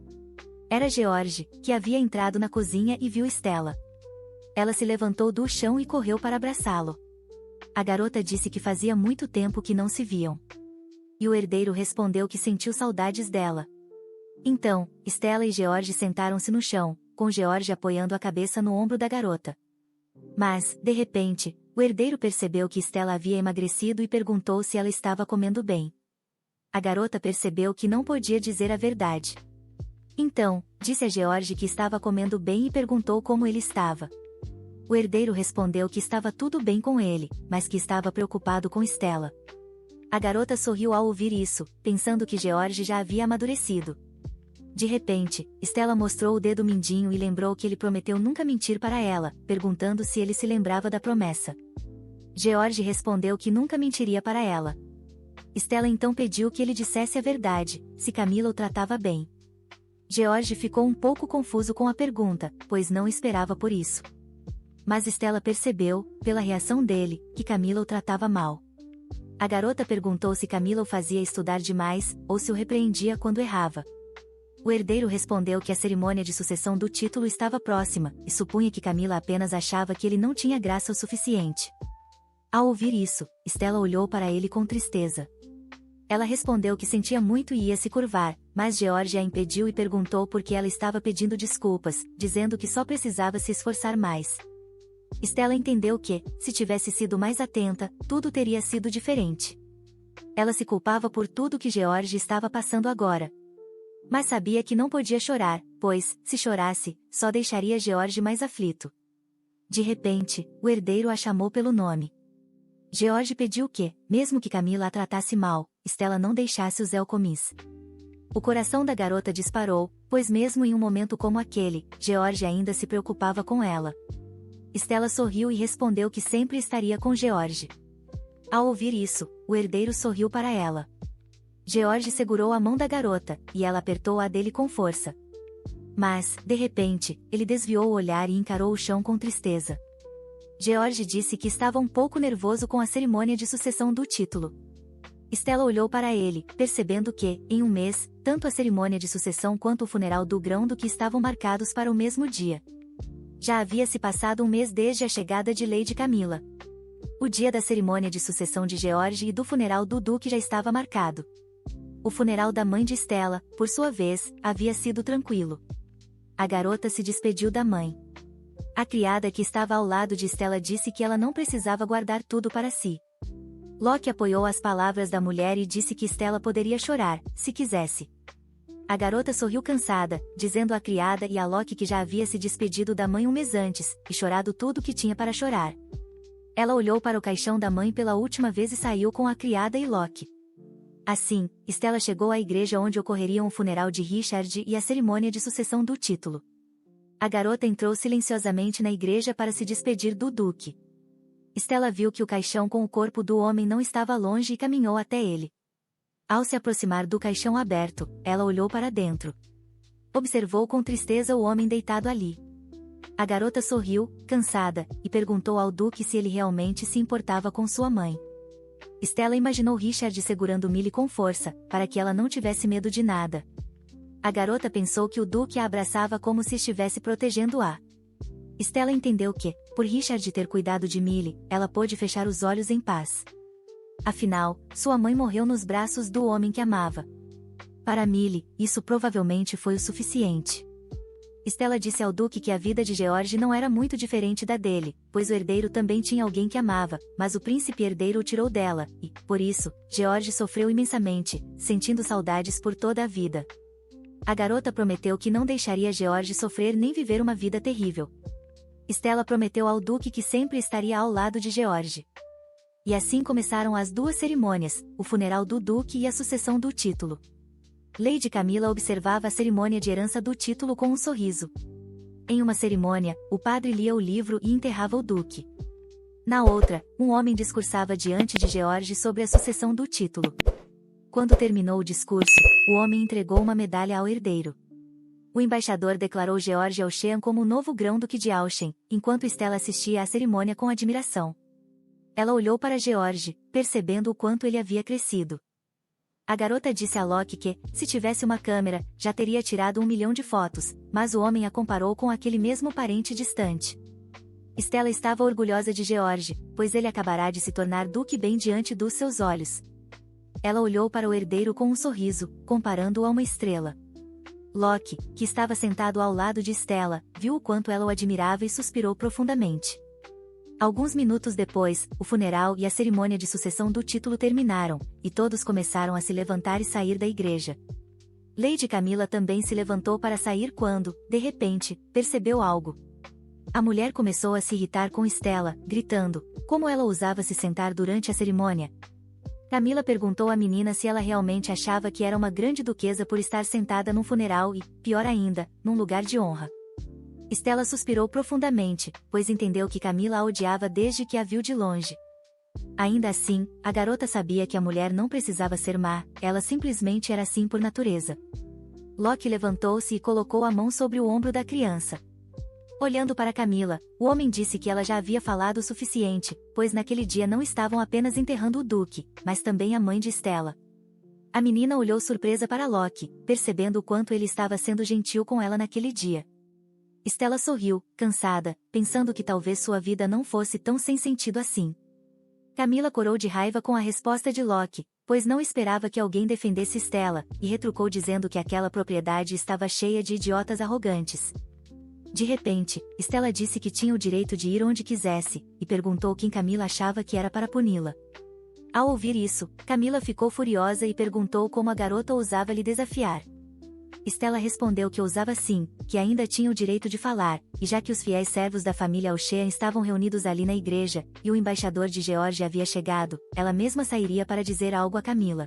Era George, que havia entrado na cozinha e viu Stella. Ela se levantou do chão e correu para abraçá-lo. A garota disse que fazia muito tempo que não se viam. E o herdeiro respondeu que sentiu saudades dela. Então, Stella e George sentaram-se no chão, com George apoiando a cabeça no ombro da garota. Mas, de repente, o herdeiro percebeu que Stella havia emagrecido e perguntou se ela estava comendo bem. A garota percebeu que não podia dizer a verdade. Então, disse a George que estava comendo bem e perguntou como ele estava. O herdeiro respondeu que estava tudo bem com ele, mas que estava preocupado com Stella. A garota sorriu ao ouvir isso, pensando que George já havia amadurecido. De repente, Stella mostrou o dedo mindinho e lembrou que ele prometeu nunca mentir para ela, perguntando se ele se lembrava da promessa. George respondeu que nunca mentiria para ela. Stella então pediu que ele dissesse a verdade, se Camila o tratava bem. George ficou um pouco confuso com a pergunta, pois não esperava por isso. Mas Stella percebeu, pela reação dele, que Camila o tratava mal. A garota perguntou se Camila o fazia estudar demais, ou se o repreendia quando errava. O herdeiro respondeu que a cerimônia de sucessão do título estava próxima, e supunha que Camila apenas achava que ele não tinha graça o suficiente. Ao ouvir isso, Stella olhou para ele com tristeza. Ela respondeu que sentia muito e ia se curvar, mas George a impediu e perguntou por que ela estava pedindo desculpas, dizendo que só precisava se esforçar mais. Stella entendeu que, se tivesse sido mais atenta, tudo teria sido diferente. Ela se culpava por tudo que George estava passando agora. Mas sabia que não podia chorar, pois, se chorasse, só deixaria George mais aflito. De repente, o herdeiro a chamou pelo nome. George pediu que, mesmo que Camila a tratasse mal, Stella não deixasse os Elcomis. O coração da garota disparou, pois mesmo em um momento como aquele, George ainda se preocupava com ela. Stella sorriu e respondeu que sempre estaria com George. Ao ouvir isso, o herdeiro sorriu para ela. George segurou a mão da garota, e ela apertou a dele com força. Mas, de repente, ele desviou o olhar e encarou o chão com tristeza. George disse que estava um pouco nervoso com a cerimônia de sucessão do título. Stella olhou para ele, percebendo que, em um mês, tanto a cerimônia de sucessão quanto o funeral do Grão-Duque estavam marcados para o mesmo dia. Já havia se passado um mês desde a chegada de Lady Camila. O dia da cerimônia de sucessão de George e do funeral do Duque já estava marcado. O funeral da mãe de Stella, por sua vez, havia sido tranquilo. A garota se despediu da mãe. A criada que estava ao lado de Stella disse que ela não precisava guardar tudo para si. Locke apoiou as palavras da mulher e disse que Stella poderia chorar, se quisesse. A garota sorriu cansada, dizendo à criada e a Locke que já havia se despedido da mãe um mês antes, e chorado tudo o que tinha para chorar. Ela olhou para o caixão da mãe pela última vez e saiu com a criada e Locke. Assim, Stella chegou à igreja onde ocorreriam o funeral de Richard e a cerimônia de sucessão do título. A garota entrou silenciosamente na igreja para se despedir do Duque. Stella viu que o caixão com o corpo do homem não estava longe e caminhou até ele. Ao se aproximar do caixão aberto, ela olhou para dentro. Observou com tristeza o homem deitado ali. A garota sorriu, cansada, e perguntou ao Duque se ele realmente se importava com sua mãe. Stella imaginou Richard segurando Millie com força, para que ela não tivesse medo de nada. A garota pensou que o Duque a abraçava como se estivesse protegendo-a. Stella entendeu que, por Richard ter cuidado de Millie, ela pôde fechar os olhos em paz. Afinal, sua mãe morreu nos braços do homem que amava. Para Millie, isso provavelmente foi o suficiente. Stella disse ao Duque que a vida de George não era muito diferente da dele, pois o herdeiro também tinha alguém que amava, mas o príncipe herdeiro o tirou dela, e, por isso, George sofreu imensamente, sentindo saudades por toda a vida. A garota prometeu que não deixaria George sofrer nem viver uma vida terrível. Stella prometeu ao Duque que sempre estaria ao lado de George. E assim começaram as duas cerimônias, o funeral do Duque e a sucessão do título. Lady Camila observava a cerimônia de herança do título com um sorriso. Em uma cerimônia, o padre lia o livro e enterrava o Duque. Na outra, um homem discursava diante de George sobre a sucessão do título. Quando terminou o discurso, o homem entregou uma medalha ao herdeiro. O embaixador declarou George Auchean como o novo grão-duque de Auchen, enquanto Stella assistia à cerimônia com admiração. Ela olhou para George, percebendo o quanto ele havia crescido. A garota disse a Locke que, se tivesse uma câmera, já teria tirado 1 milhão de fotos, mas o homem a comparou com aquele mesmo parente distante. Stella estava orgulhosa de George, pois ele acabará de se tornar duque bem diante dos seus olhos. Ela olhou para o herdeiro com um sorriso, comparando-o a uma estrela. Locke, que estava sentado ao lado de Stella, viu o quanto ela o admirava e suspirou profundamente. Alguns minutos depois, o funeral e a cerimônia de sucessão do título terminaram, e todos começaram a se levantar e sair da igreja. Lady Camila também se levantou para sair quando, de repente, percebeu algo. A mulher começou a se irritar com Stella, gritando, como ela ousava se sentar durante a cerimônia. Camila perguntou à menina se ela realmente achava que era uma grande duquesa por estar sentada num funeral e, pior ainda, num lugar de honra. Stella suspirou profundamente, pois entendeu que Camila a odiava desde que a viu de longe. Ainda assim, a garota sabia que a mulher não precisava ser má, ela simplesmente era assim por natureza. Locke levantou-se e colocou a mão sobre o ombro da criança. Olhando para Camila, o homem disse que ela já havia falado o suficiente, pois naquele dia não estavam apenas enterrando o Duque, mas também a mãe de Stella. A menina olhou surpresa para Locke, percebendo o quanto ele estava sendo gentil com ela naquele dia. Stella sorriu, cansada, pensando que talvez sua vida não fosse tão sem sentido assim. Camila corou de raiva com a resposta de Locke, pois não esperava que alguém defendesse Stella, e retrucou dizendo que aquela propriedade estava cheia de idiotas arrogantes. De repente, Stella disse que tinha o direito de ir onde quisesse, e perguntou quem Camila achava que era para puni-la. Ao ouvir isso, Camila ficou furiosa e perguntou como a garota ousava lhe desafiar. Stella respondeu que ousava sim, que ainda tinha o direito de falar, e já que os fiéis servos da família Auchean estavam reunidos ali na igreja, e o embaixador de George havia chegado, ela mesma sairia para dizer algo a Camila.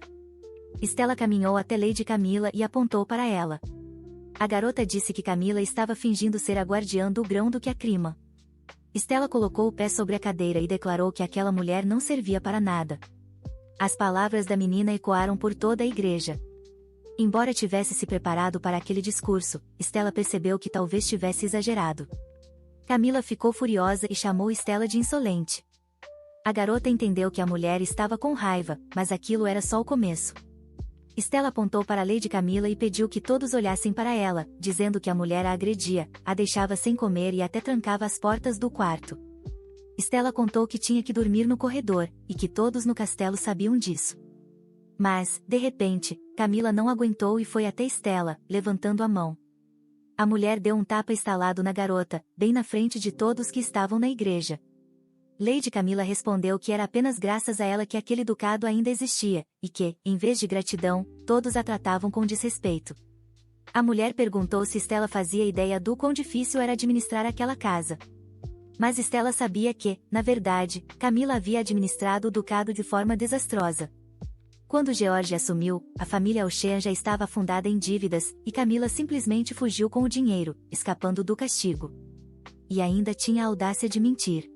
Stella caminhou até Lady Camila e apontou para ela. A garota disse que Camila estava fingindo ser a guardiã do grão-duque Acrima. Stella colocou o pé sobre a cadeira e declarou que aquela mulher não servia para nada. As palavras da menina ecoaram por toda a igreja. Embora tivesse se preparado para aquele discurso, Stella percebeu que talvez tivesse exagerado. Camila ficou furiosa e chamou Stella de insolente. A garota entendeu que a mulher estava com raiva, mas aquilo era só o começo. Stella apontou para Lady Camila e pediu que todos olhassem para ela, dizendo que a mulher a agredia, a deixava sem comer e até trancava as portas do quarto. Stella contou que tinha que dormir no corredor, e que todos no castelo sabiam disso. Mas, de repente, Camila não aguentou e foi até Stella, levantando a mão. A mulher deu um tapa estalado na garota, bem na frente de todos que estavam na igreja. Lady Camila respondeu que era apenas graças a ela que aquele ducado ainda existia, e que, em vez de gratidão, todos a tratavam com desrespeito. A mulher perguntou se Stella fazia ideia do quão difícil era administrar aquela casa. Mas Stella sabia que, na verdade, Camila havia administrado o ducado de forma desastrosa. Quando George assumiu, a família Auchean já estava afundada em dívidas, e Camila simplesmente fugiu com o dinheiro, escapando do castigo. E ainda tinha a audácia de mentir.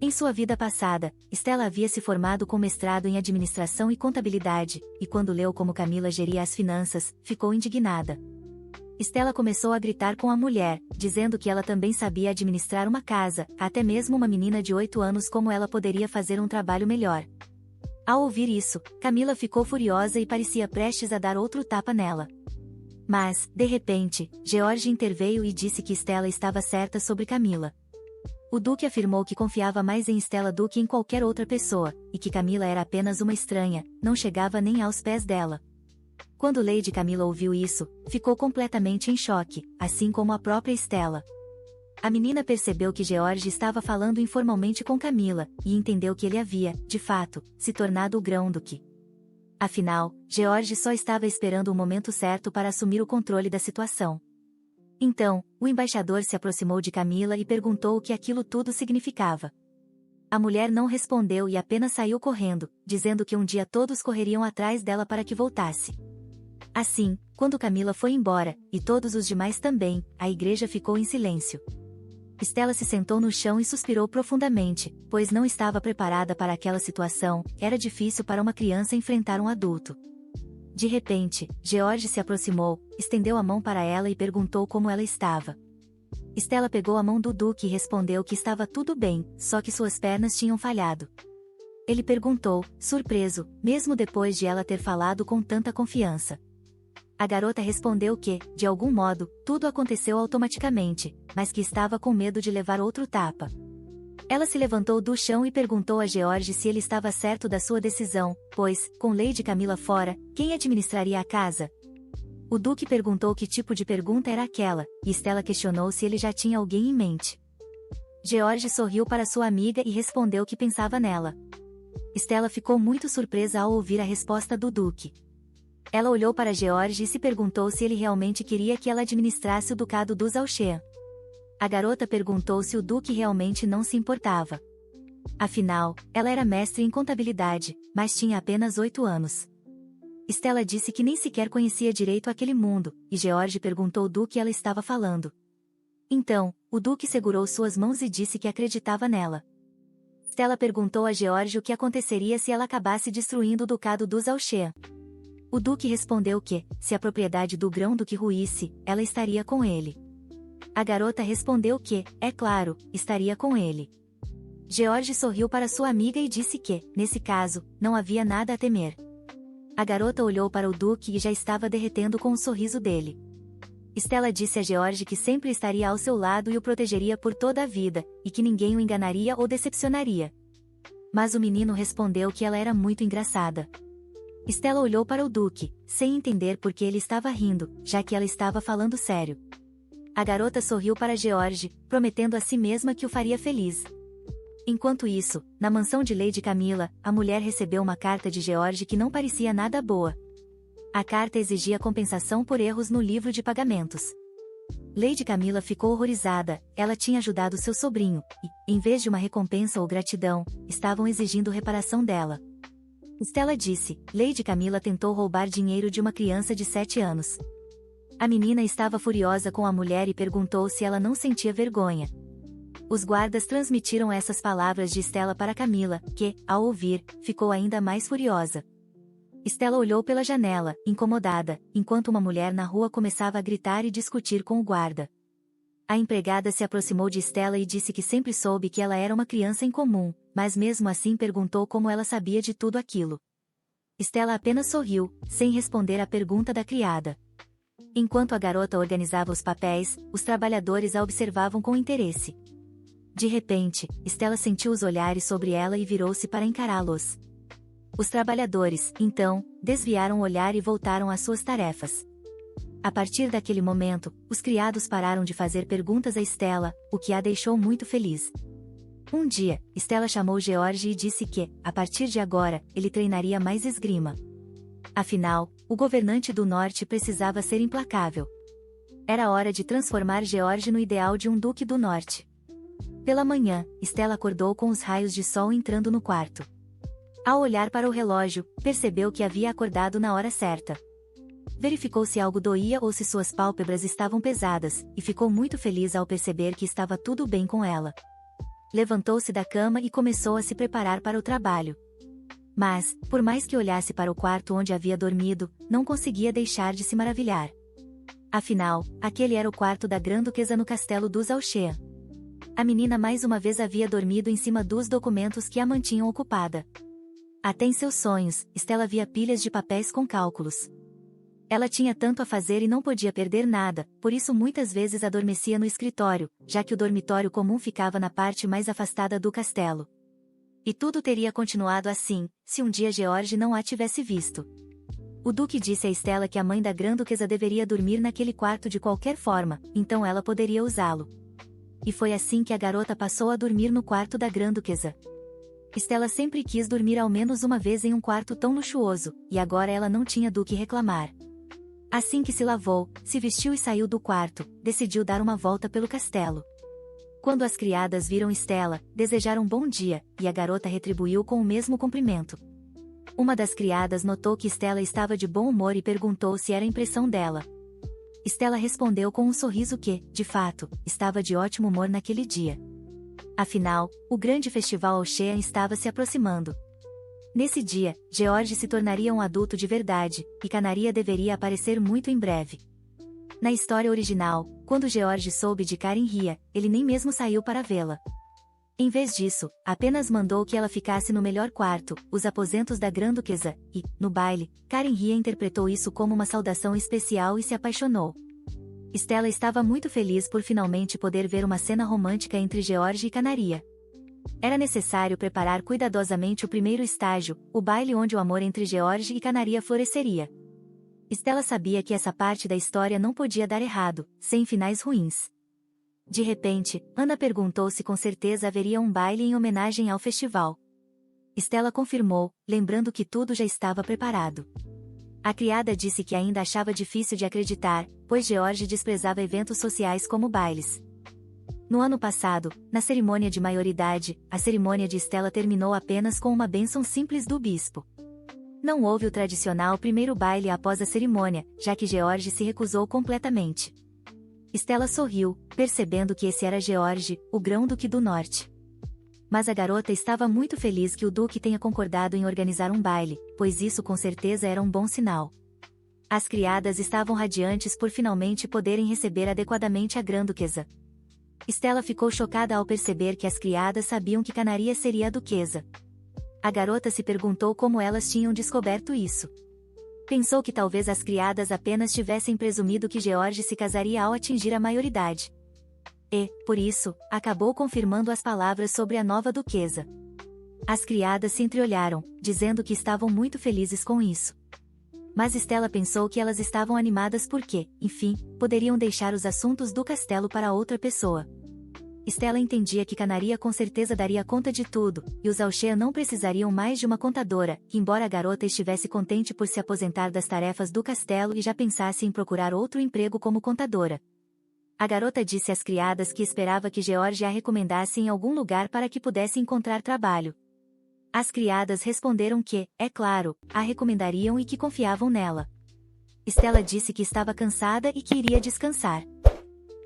Em sua vida passada, Stella havia se formado com mestrado em administração e contabilidade, e quando leu como Camila geria as finanças, ficou indignada. Stella começou a gritar com a mulher, dizendo que ela também sabia administrar uma casa, até mesmo uma menina de 8 anos como ela poderia fazer um trabalho melhor. Ao ouvir isso, Camila ficou furiosa e parecia prestes a dar outro tapa nela. Mas, de repente, George interveio e disse que Stella estava certa sobre Camila. O Duque afirmou que confiava mais em Stella do que em qualquer outra pessoa, e que Camila era apenas uma estranha, não chegava nem aos pés dela. Quando Lady Camila ouviu isso, ficou completamente em choque, assim como a própria Stella. A menina percebeu que George estava falando informalmente com Camila, e entendeu que ele havia, de fato, se tornado o grão-duque. Afinal, George só estava esperando o momento certo para assumir o controle da situação. Então, o embaixador se aproximou de Camila e perguntou o que aquilo tudo significava. A mulher não respondeu e apenas saiu correndo, dizendo que um dia todos correriam atrás dela para que voltasse. Assim, quando Camila foi embora, e todos os demais também, a igreja ficou em silêncio. Stella se sentou no chão e suspirou profundamente, pois não estava preparada para aquela situação. Era difícil para uma criança enfrentar um adulto. De repente, George se aproximou, estendeu a mão para ela e perguntou como ela estava. Stella pegou a mão do Duque e respondeu que estava tudo bem, só que suas pernas tinham falhado. Ele perguntou, surpreso, mesmo depois de ela ter falado com tanta confiança. A garota respondeu que, de algum modo, tudo aconteceu automaticamente, mas que estava com medo de levar outro tapa. Ela se levantou do chão e perguntou a George se ele estava certo da sua decisão, pois, com Lady Camila fora, quem administraria a casa? O Duque perguntou que tipo de pergunta era aquela, e Stella questionou se ele já tinha alguém em mente. George sorriu para sua amiga e respondeu que pensava nela. Stella ficou muito surpresa ao ouvir a resposta do Duque. Ela olhou para George e se perguntou se ele realmente queria que ela administrasse o ducado dos Auchean. A garota perguntou se o Duque realmente não se importava. Afinal, ela era mestre em contabilidade, mas tinha apenas 8 anos. Stella disse que nem sequer conhecia direito aquele mundo, e George perguntou do que ela estava falando. Então, o Duque segurou suas mãos e disse que acreditava nela. Stella perguntou a George o que aconteceria se ela acabasse destruindo o ducado dos Auchean. O Duque respondeu que, se a propriedade do grão-duque ruísse, ela estaria com ele. A garota respondeu que, é claro, estaria com ele. George sorriu para sua amiga e disse que, nesse caso, não havia nada a temer. A garota olhou para o Duque e já estava derretendo com o sorriso dele. Stella disse a George que sempre estaria ao seu lado e o protegeria por toda a vida, e que ninguém o enganaria ou decepcionaria. Mas o menino respondeu que ela era muito engraçada. Stella olhou para o Duque, sem entender por que ele estava rindo, já que ela estava falando sério. A garota sorriu para George, prometendo a si mesma que o faria feliz. Enquanto isso, na mansão de Lady Camila, a mulher recebeu uma carta de George que não parecia nada boa. A carta exigia compensação por erros no livro de pagamentos. Lady Camila ficou horrorizada. Ela tinha ajudado seu sobrinho, e, em vez de uma recompensa ou gratidão, estavam exigindo reparação dela. Stella disse, Lady Camila tentou roubar dinheiro de uma criança de 7 anos. A menina estava furiosa com a mulher e perguntou se ela não sentia vergonha. Os guardas transmitiram essas palavras de Stella para Camila, que, ao ouvir, ficou ainda mais furiosa. Stella olhou pela janela, incomodada, enquanto uma mulher na rua começava a gritar e discutir com o guarda. A empregada se aproximou de Stella e disse que sempre soube que ela era uma criança incomum, mas mesmo assim perguntou como ela sabia de tudo aquilo. Stella apenas sorriu, sem responder à pergunta da criada. Enquanto a garota organizava os papéis, os trabalhadores a observavam com interesse. De repente, Stella sentiu os olhares sobre ela e virou-se para encará-los. Os trabalhadores, então, desviaram o olhar e voltaram às suas tarefas. A partir daquele momento, os criados pararam de fazer perguntas a Stella, o que a deixou muito feliz. Um dia, Stella chamou George e disse que, a partir de agora, ele treinaria mais esgrima. Afinal, o governante do norte precisava ser implacável. Era hora de transformar George no ideal de um duque do norte. Pela manhã, Stella acordou com os raios de sol entrando no quarto. Ao olhar para o relógio, percebeu que havia acordado na hora certa. Verificou se algo doía ou se suas pálpebras estavam pesadas, e ficou muito feliz ao perceber que estava tudo bem com ela. Levantou-se da cama e começou a se preparar para o trabalho. Mas, por mais que olhasse para o quarto onde havia dormido, não conseguia deixar de se maravilhar. Afinal, aquele era o quarto da Grã-Duquesa no castelo dos Auchean. A menina mais uma vez havia dormido em cima dos documentos que a mantinham ocupada. Até em seus sonhos, Stella via pilhas de papéis com cálculos. Ela tinha tanto a fazer e não podia perder nada, por isso muitas vezes adormecia no escritório, já que o dormitório comum ficava na parte mais afastada do castelo. E tudo teria continuado assim, se um dia George não a tivesse visto. O Duque disse a Stella que a mãe da Grã-Duquesa deveria dormir naquele quarto de qualquer forma, então ela poderia usá-lo. E foi assim que a garota passou a dormir no quarto da Grã-Duquesa. Stella sempre quis dormir ao menos uma vez em um quarto tão luxuoso, e agora ela não tinha do que reclamar. Assim que se lavou, se vestiu e saiu do quarto, decidiu dar uma volta pelo castelo. Quando as criadas viram Stella, desejaram bom dia, e a garota retribuiu com o mesmo cumprimento. Uma das criadas notou que Stella estava de bom humor e perguntou se era impressão dela. Stella respondeu com um sorriso que, de fato, estava de ótimo humor naquele dia. Afinal, o grande festival Auchean estava se aproximando. Nesse dia, George se tornaria um adulto de verdade, e Canaria deveria aparecer muito em breve. Na história original, quando George soube de Karen Ria, ele nem mesmo saiu para vê-la. Em vez disso, apenas mandou que ela ficasse no melhor quarto, os aposentos da Grã-Duquesa, e, no baile, Karen Ria interpretou isso como uma saudação especial e se apaixonou. Stella estava muito feliz por finalmente poder ver uma cena romântica entre George e Canaria. Era necessário preparar cuidadosamente o primeiro estágio, o baile onde o amor entre George e Canaria floresceria. Stella sabia que essa parte da história não podia dar errado, sem finais ruins. De repente, Anna perguntou se com certeza haveria um baile em homenagem ao festival. Stella confirmou, lembrando que tudo já estava preparado. A criada disse que ainda achava difícil de acreditar, pois George desprezava eventos sociais como bailes. No ano passado, na cerimônia de maioridade, a cerimônia de Stella terminou apenas com uma bênção simples do bispo. Não houve o tradicional primeiro baile após a cerimônia, já que George se recusou completamente. Stella sorriu, percebendo que esse era George, o Grão-Duque do Norte. Mas a garota estava muito feliz que o Duque tenha concordado em organizar um baile, pois isso com certeza era um bom sinal. As criadas estavam radiantes por finalmente poderem receber adequadamente a Grã-Duquesa. Stella ficou chocada ao perceber que as criadas sabiam que Canaria seria a duquesa. A garota se perguntou como elas tinham descoberto isso. Pensou que talvez as criadas apenas tivessem presumido que George se casaria ao atingir a maioridade. E, por isso, acabou confirmando as palavras sobre a nova duquesa. As criadas se entreolharam, dizendo que estavam muito felizes com isso. Mas Stella pensou que elas estavam animadas porque, enfim, poderiam deixar os assuntos do castelo para outra pessoa. Stella entendia que Canaria com certeza daria conta de tudo, e os Auchean não precisariam mais de uma contadora, embora a garota estivesse contente por se aposentar das tarefas do castelo e já pensasse em procurar outro emprego como contadora. A garota disse às criadas que esperava que George a recomendasse em algum lugar para que pudesse encontrar trabalho. As criadas responderam que, é claro, a recomendariam e que confiavam nela. Stella disse que estava cansada e que iria descansar.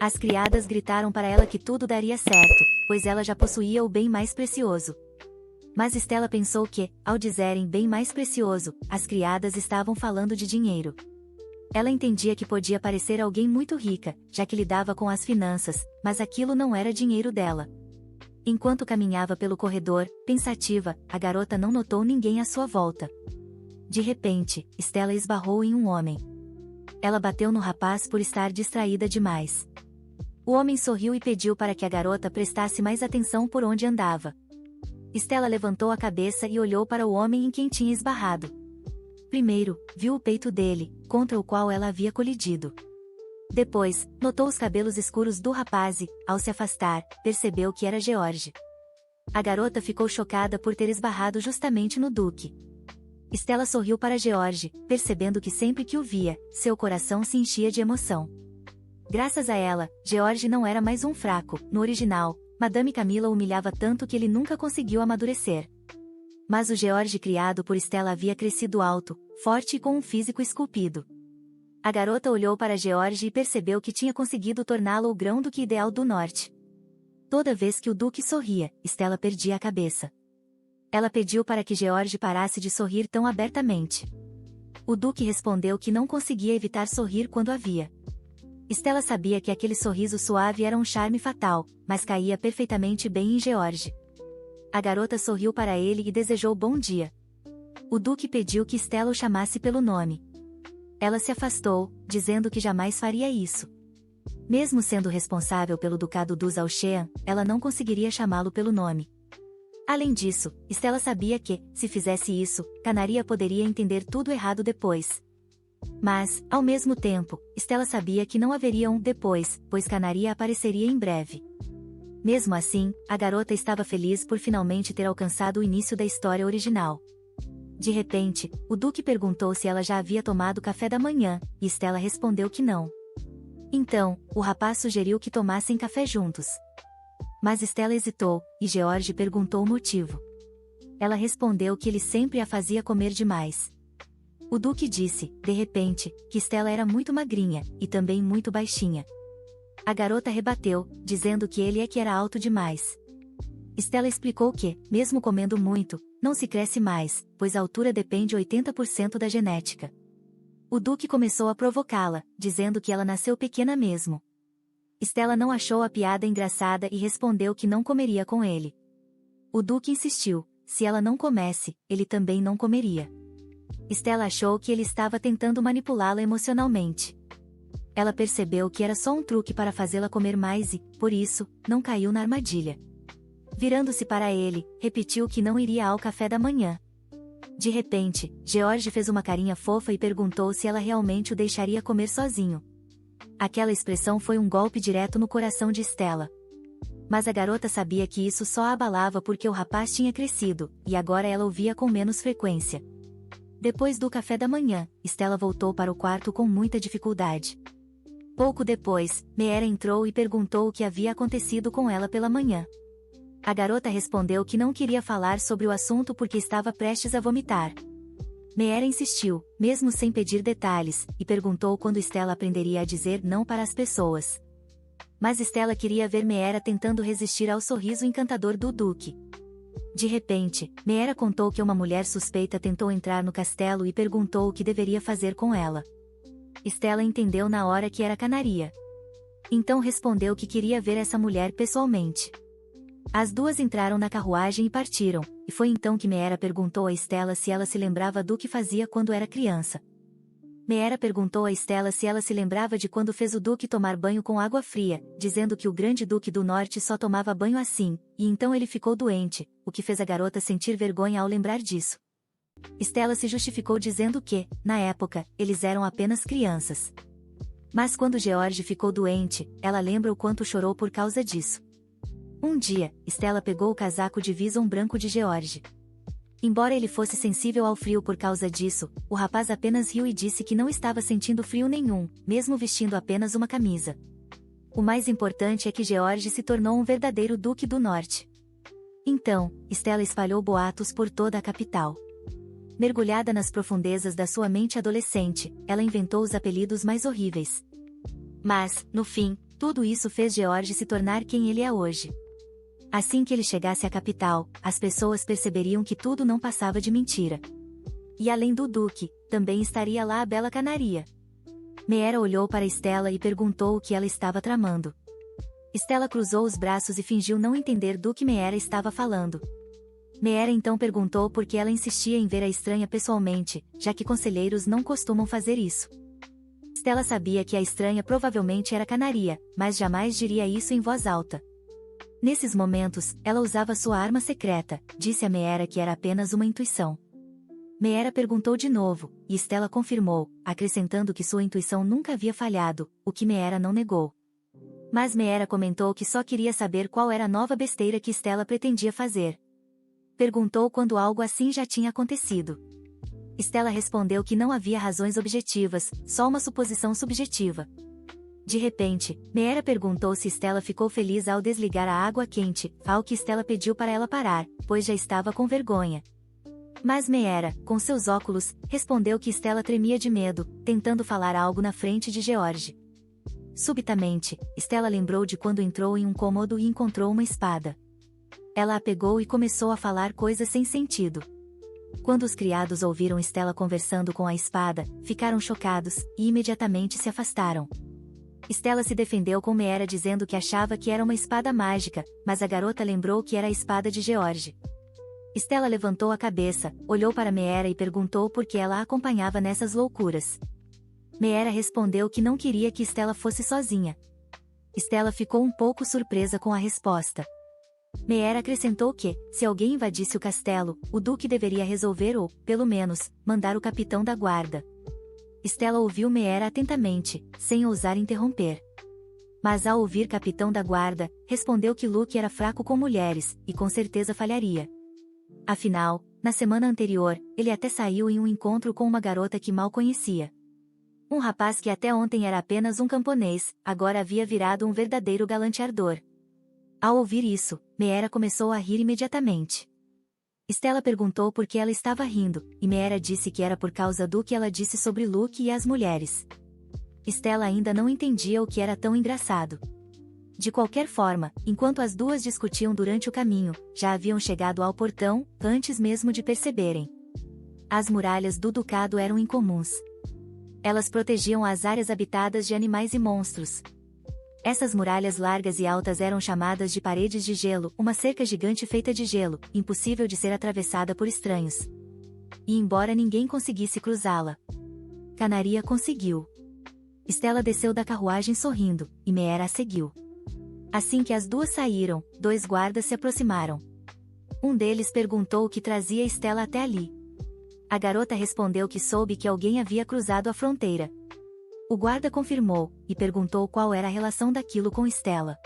As criadas gritaram para ela que tudo daria certo, pois ela já possuía o bem mais precioso. Mas Stella pensou que, ao dizerem bem mais precioso, as criadas estavam falando de dinheiro. Ela entendia que podia parecer alguém muito rica, já que lidava com as finanças, mas aquilo não era dinheiro dela. Enquanto caminhava pelo corredor, pensativa, a garota não notou ninguém à sua volta. De repente, Stella esbarrou em um homem. Ela bateu no rapaz por estar distraída demais. O homem sorriu e pediu para que a garota prestasse mais atenção por onde andava. Stella levantou a cabeça e olhou para o homem em quem tinha esbarrado. Primeiro, viu o peito dele, contra o qual ela havia colidido. Depois, notou os cabelos escuros do rapaz e, ao se afastar, percebeu que era George. A garota ficou chocada por ter esbarrado justamente no Duque. Stella sorriu para George, percebendo que sempre que o via, seu coração se enchia de emoção. Graças a ela, George não era mais um fraco. No original, Madame Camila o humilhava tanto que ele nunca conseguiu amadurecer. Mas o George criado por Stella havia crescido alto, forte e com um físico esculpido. A garota olhou para George e percebeu que tinha conseguido torná-lo o Grão-Duque ideal do norte. Toda vez que o Duque sorria, Stella perdia a cabeça. Ela pediu para que George parasse de sorrir tão abertamente. O Duque respondeu que não conseguia evitar sorrir quando a via. Stella sabia que aquele sorriso suave era um charme fatal, mas caía perfeitamente bem em George. A garota sorriu para ele e desejou bom dia. O Duque pediu que Stella o chamasse pelo nome. Ela se afastou, dizendo que jamais faria isso. Mesmo sendo responsável pelo ducado dos Auchean, ela não conseguiria chamá-lo pelo nome. Além disso, Stella sabia que, se fizesse isso, Canaria poderia entender tudo errado depois. Mas, ao mesmo tempo, Stella sabia que não haveria um depois, pois Canaria apareceria em breve. Mesmo assim, a garota estava feliz por finalmente ter alcançado o início da história original. De repente, o Duque perguntou se ela já havia tomado café da manhã, e Stella respondeu que não. Então, o rapaz sugeriu que tomassem café juntos. Mas Stella hesitou, e George perguntou o motivo. Ela respondeu que ele sempre a fazia comer demais. O Duque disse, de repente, que Stella era muito magrinha, e também muito baixinha. A garota rebateu, dizendo que ele é que era alto demais. Stella explicou que, mesmo comendo muito, não se cresce mais, pois a altura depende 80% da genética. O Duque começou a provocá-la, dizendo que ela nasceu pequena mesmo. Stella não achou a piada engraçada e respondeu que não comeria com ele. O Duque insistiu, se ela não comesse, ele também não comeria. Stella achou que ele estava tentando manipulá-la emocionalmente. Ela percebeu que era só um truque para fazê-la comer mais e, por isso, não caiu na armadilha. Virando-se para ele, repetiu que não iria ao café da manhã. De repente, George fez uma carinha fofa e perguntou se ela realmente o deixaria comer sozinho. Aquela expressão foi um golpe direto no coração de Stella. Mas a garota sabia que isso só a abalava porque o rapaz tinha crescido, e agora ela o via com menos frequência. Depois do café da manhã, Stella voltou para o quarto com muita dificuldade. Pouco depois, Meera entrou e perguntou o que havia acontecido com ela pela manhã. A garota respondeu que não queria falar sobre o assunto porque estava prestes a vomitar. Meera insistiu, mesmo sem pedir detalhes, e perguntou quando Stella aprenderia a dizer não para as pessoas. Mas Stella queria ver Meera tentando resistir ao sorriso encantador do Duque. De repente, Meera contou que uma mulher suspeita tentou entrar no castelo e perguntou o que deveria fazer com ela. Stella entendeu na hora que era Canaria. Então respondeu que queria ver essa mulher pessoalmente. As duas entraram na carruagem e partiram, e foi então que Meera perguntou a Stella se ela se lembrava do que fazia quando era criança. Meera perguntou a Stella se ela se lembrava de quando fez o Duque tomar banho com água fria, dizendo que o grande Duque do Norte só tomava banho assim, e então ele ficou doente, o que fez a garota sentir vergonha ao lembrar disso. Stella se justificou dizendo que, na época, eles eram apenas crianças. Mas quando George ficou doente, ela lembra o quanto chorou por causa disso. Um dia, Stella pegou o casaco de visão branco de George. Embora ele fosse sensível ao frio por causa disso, o rapaz apenas riu e disse que não estava sentindo frio nenhum, mesmo vestindo apenas uma camisa. O mais importante é que George se tornou um verdadeiro Duque do Norte. Então, Stella espalhou boatos por toda a capital. Mergulhada nas profundezas da sua mente adolescente, ela inventou os apelidos mais horríveis. Mas, no fim, tudo isso fez George se tornar quem ele é hoje. Assim que ele chegasse à capital, as pessoas perceberiam que tudo não passava de mentira. E além do Duque, também estaria lá a bela Canaria. Meera olhou para Stella e perguntou o que ela estava tramando. Stella cruzou os braços e fingiu não entender do que Meera estava falando. Meera então perguntou por que ela insistia em ver a estranha pessoalmente, já que conselheiros não costumam fazer isso. Stella sabia que a estranha provavelmente era Canaria, mas jamais diria isso em voz alta. Nesses momentos, ela usava sua arma secreta, disse a Meera que era apenas uma intuição. Meera perguntou de novo, e Stella confirmou, acrescentando que sua intuição nunca havia falhado, o que Meera não negou. Mas Meera comentou que só queria saber qual era a nova besteira que Stella pretendia fazer. Perguntou quando algo assim já tinha acontecido. Stella respondeu que não havia razões objetivas, só uma suposição subjetiva. De repente, Meera perguntou se Stella ficou feliz ao desligar a água quente, ao que Stella pediu para ela parar, pois já estava com vergonha. Mas Meera, com seus óculos, respondeu que Stella tremia de medo, tentando falar algo na frente de George. Subitamente, Stella lembrou de quando entrou em um cômodo e encontrou uma espada. Ela a pegou e começou a falar coisas sem sentido. Quando os criados ouviram Stella conversando com a espada, ficaram chocados, e imediatamente se afastaram. Stella se defendeu com Meera dizendo que achava que era uma espada mágica, mas a garota lembrou que era a espada de George. Stella levantou a cabeça, olhou para Meera e perguntou por que ela a acompanhava nessas loucuras. Meera respondeu que não queria que Stella fosse sozinha. Stella ficou um pouco surpresa com a resposta. Meera acrescentou que, se alguém invadisse o castelo, o duque deveria resolver ou, pelo menos, mandar o capitão da guarda. Stella ouviu Meera atentamente, sem ousar interromper. Mas ao ouvir capitão da guarda, respondeu que Luke era fraco com mulheres, e com certeza falharia. Afinal, na semana anterior, ele até saiu em um encontro com uma garota que mal conhecia. Um rapaz que até ontem era apenas um camponês, agora havia virado um verdadeiro galanteador. Ao ouvir isso, Meera começou a rir imediatamente. Stella perguntou por que ela estava rindo, e Meera disse que era por causa do que ela disse sobre Luke e as mulheres. Stella ainda não entendia o que era tão engraçado. De qualquer forma, enquanto as duas discutiam durante o caminho, já haviam chegado ao portão, antes mesmo de perceberem. As muralhas do ducado eram incomuns. Elas protegiam as áreas habitadas de animais e monstros. Essas muralhas largas e altas eram chamadas de paredes de gelo, uma cerca gigante feita de gelo, impossível de ser atravessada por estranhos. E embora ninguém conseguisse cruzá-la, Canaria conseguiu. Stella desceu da carruagem sorrindo, e Meera a seguiu. Assim que as duas saíram, dois guardas se aproximaram. Um deles perguntou o que trazia Stella até ali. A garota respondeu que soube que alguém havia cruzado a fronteira. O guarda confirmou, e perguntou qual era a relação daquilo com Stella.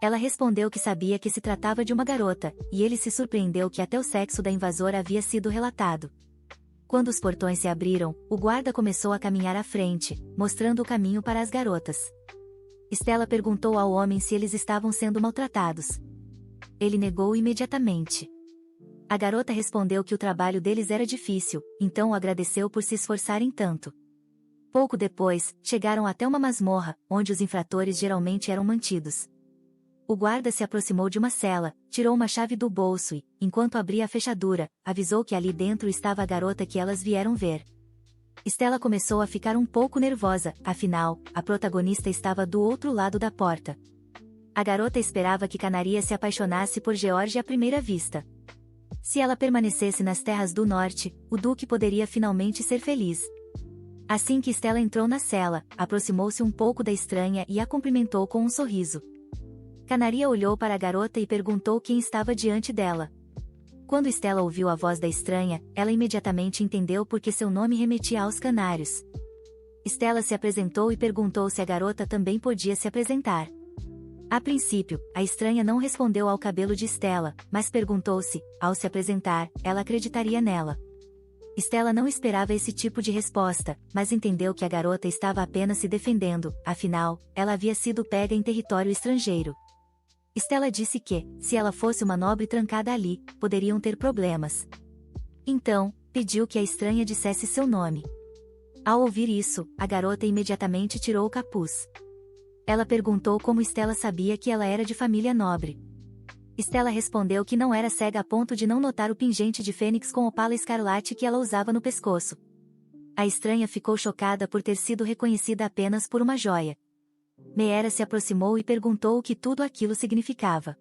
Ela respondeu que sabia que se tratava de uma garota, e ele se surpreendeu que até o sexo da invasora havia sido relatado. Quando os portões se abriram, o guarda começou a caminhar à frente, mostrando o caminho para as garotas. Stella perguntou ao homem se eles estavam sendo maltratados. Ele negou imediatamente. A garota respondeu que o trabalho deles era difícil, então o agradeceu por se esforçarem tanto. Pouco depois, chegaram até uma masmorra, onde os infratores geralmente eram mantidos. O guarda se aproximou de uma cela, tirou uma chave do bolso e, enquanto abria a fechadura, avisou que ali dentro estava a garota que elas vieram ver. Stella começou a ficar um pouco nervosa, afinal, a protagonista estava do outro lado da porta. A garota esperava que Canaria se apaixonasse por George à primeira vista. Se ela permanecesse nas terras do norte, o duque poderia finalmente ser feliz. Assim que Stella entrou na cela, aproximou-se um pouco da estranha e a cumprimentou com um sorriso. Canaria olhou para a garota e perguntou quem estava diante dela. Quando Stella ouviu a voz da estranha, ela imediatamente entendeu por que seu nome remetia aos canários. Stella se apresentou e perguntou se a garota também podia se apresentar. A princípio, a estranha não respondeu ao cabelo de Stella, mas perguntou se, ao se apresentar, ela acreditaria nela. Stella não esperava esse tipo de resposta, mas entendeu que a garota estava apenas se defendendo, afinal, ela havia sido pega em território estrangeiro. Stella disse que, se ela fosse uma nobre trancada ali, poderiam ter problemas. Então, pediu que a estranha dissesse seu nome. Ao ouvir isso, a garota imediatamente tirou o capuz. Ela perguntou como Stella sabia que ela era de família nobre. Stella respondeu que não era cega a ponto de não notar o pingente de fênix com opala escarlate que ela usava no pescoço. A estranha ficou chocada por ter sido reconhecida apenas por uma joia. Meera se aproximou e perguntou o que tudo aquilo significava.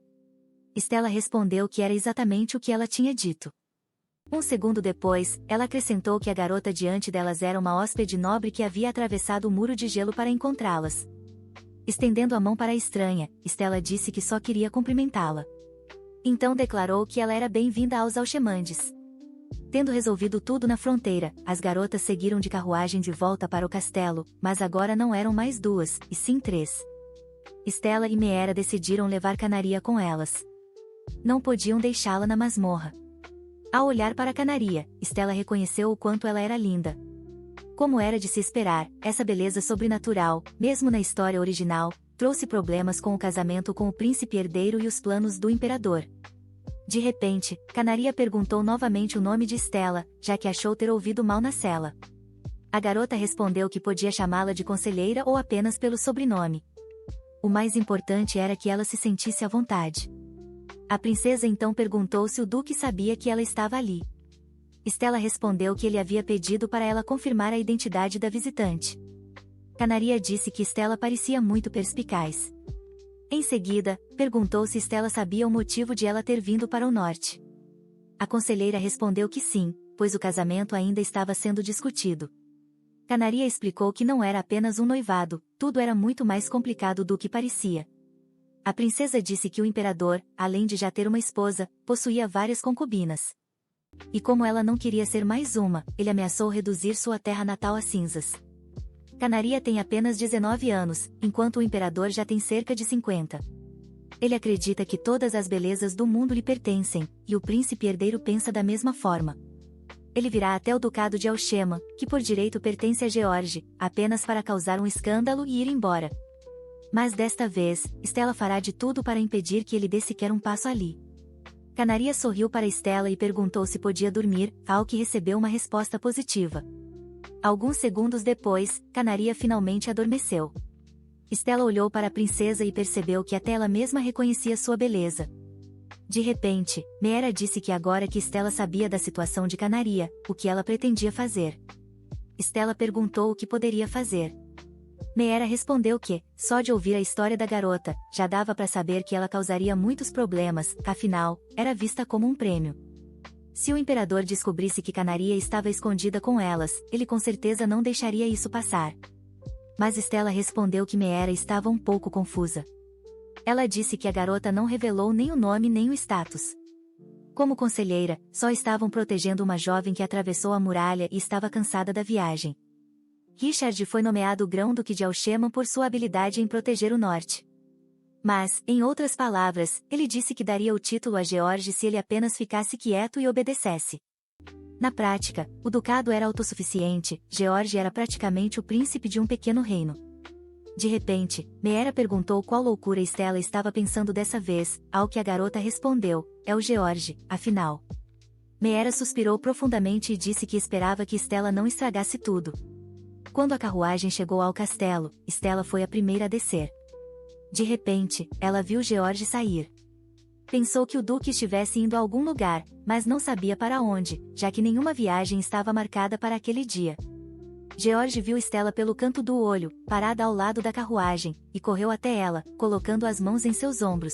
Stella respondeu que era exatamente o que ela tinha dito. Um segundo depois, ela acrescentou que a garota diante delas era uma hóspede nobre que havia atravessado o muro de gelo para encontrá-las. Estendendo a mão para a estranha, Stella disse que só queria cumprimentá-la. Então declarou que ela era bem-vinda aos Alchemandes. Tendo resolvido tudo na fronteira, as garotas seguiram de carruagem de volta para o castelo, mas agora não eram mais duas, e sim três. Stella e Meera decidiram levar Canaria com elas. Não podiam deixá-la na masmorra. Ao olhar para Canaria, Stella reconheceu o quanto ela era linda. Como era de se esperar, essa beleza sobrenatural, mesmo na história original, trouxe problemas com o casamento com o príncipe herdeiro e os planos do imperador. De repente, Canaria perguntou novamente o nome de Stella, já que achou ter ouvido mal na cela. A garota respondeu que podia chamá-la de conselheira ou apenas pelo sobrenome. O mais importante era que ela se sentisse à vontade. A princesa então perguntou se o duque sabia que ela estava ali. Stella respondeu que ele havia pedido para ela confirmar a identidade da visitante. Canaria disse que Stella parecia muito perspicaz. Em seguida, perguntou se Stella sabia o motivo de ela ter vindo para o norte. A conselheira respondeu que sim, pois o casamento ainda estava sendo discutido. Canaria explicou que não era apenas um noivado, tudo era muito mais complicado do que parecia. A princesa disse que o imperador, além de já ter uma esposa, possuía várias concubinas. E como ela não queria ser mais uma, ele ameaçou reduzir sua terra natal a cinzas. Canaria tem apenas 19 anos, enquanto o imperador já tem cerca de 50. Ele acredita que todas as belezas do mundo lhe pertencem, e o príncipe herdeiro pensa da mesma forma. Ele virá até o ducado de Alchema, que por direito pertence a George, apenas para causar um escândalo e ir embora. Mas desta vez, Stella fará de tudo para impedir que ele dê sequer um passo ali. Canaria sorriu para Stella e perguntou se podia dormir, ao que recebeu uma resposta positiva. Alguns segundos depois, Canaria finalmente adormeceu. Stella olhou para a princesa e percebeu que até ela mesma reconhecia sua beleza. De repente, Meera disse que agora que Stella sabia da situação de Canaria, o que ela pretendia fazer. Stella perguntou o que poderia fazer. Meera respondeu que, só de ouvir a história da garota, já dava para saber que ela causaria muitos problemas, afinal, era vista como um prêmio. Se o imperador descobrisse que Canaria estava escondida com elas, ele com certeza não deixaria isso passar. Mas Stella respondeu que Meera estava um pouco confusa. Ela disse que a garota não revelou nem o nome nem o status. Como conselheira, só estavam protegendo uma jovem que atravessou a muralha e estava cansada da viagem. Richard foi nomeado grão-duque de Alchema por sua habilidade em proteger o norte. Mas, em outras palavras, ele disse que daria o título a George se ele apenas ficasse quieto e obedecesse. Na prática, o ducado era autossuficiente, George era praticamente o príncipe de um pequeno reino. De repente, Meera perguntou qual loucura Stella estava pensando dessa vez, ao que a garota respondeu, é o George, afinal. Meera suspirou profundamente e disse que esperava que Stella não estragasse tudo. Quando a carruagem chegou ao castelo, Stella foi a primeira a descer. De repente, ela viu George sair. Pensou que o duque estivesse indo a algum lugar, mas não sabia para onde, já que nenhuma viagem estava marcada para aquele dia. George viu Stella pelo canto do olho, parada ao lado da carruagem, e correu até ela, colocando as mãos em seus ombros.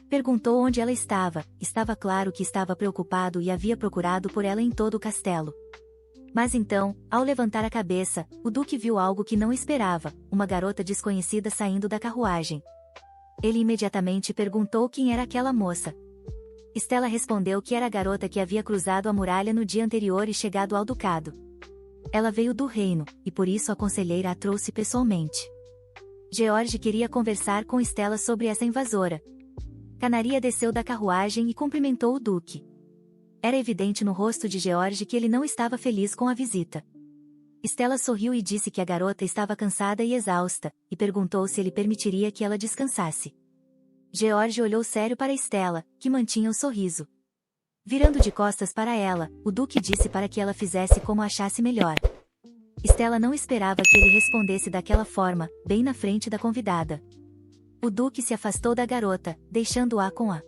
Perguntou onde ela estava, estava claro que estava preocupado e havia procurado por ela em todo o castelo. Mas então, ao levantar a cabeça, o duque viu algo que não esperava, uma garota desconhecida saindo da carruagem. Ele imediatamente perguntou quem era aquela moça. Stella respondeu que era a garota que havia cruzado a muralha no dia anterior e chegado ao ducado. Ela veio do reino, e por isso a conselheira a trouxe pessoalmente. George queria conversar com Stella sobre essa invasora. Canaria desceu da carruagem e cumprimentou o duque. Era evidente no rosto de George que ele não estava feliz com a visita. Stella sorriu e disse que a garota estava cansada e exausta, e perguntou se ele permitiria que ela descansasse. George olhou sério para Stella, que mantinha o sorriso. Virando de costas para ela, o duque disse para que ela fizesse como achasse melhor. Stella não esperava que ele respondesse daquela forma, bem na frente da convidada. O duque se afastou da garota, deixando-a com a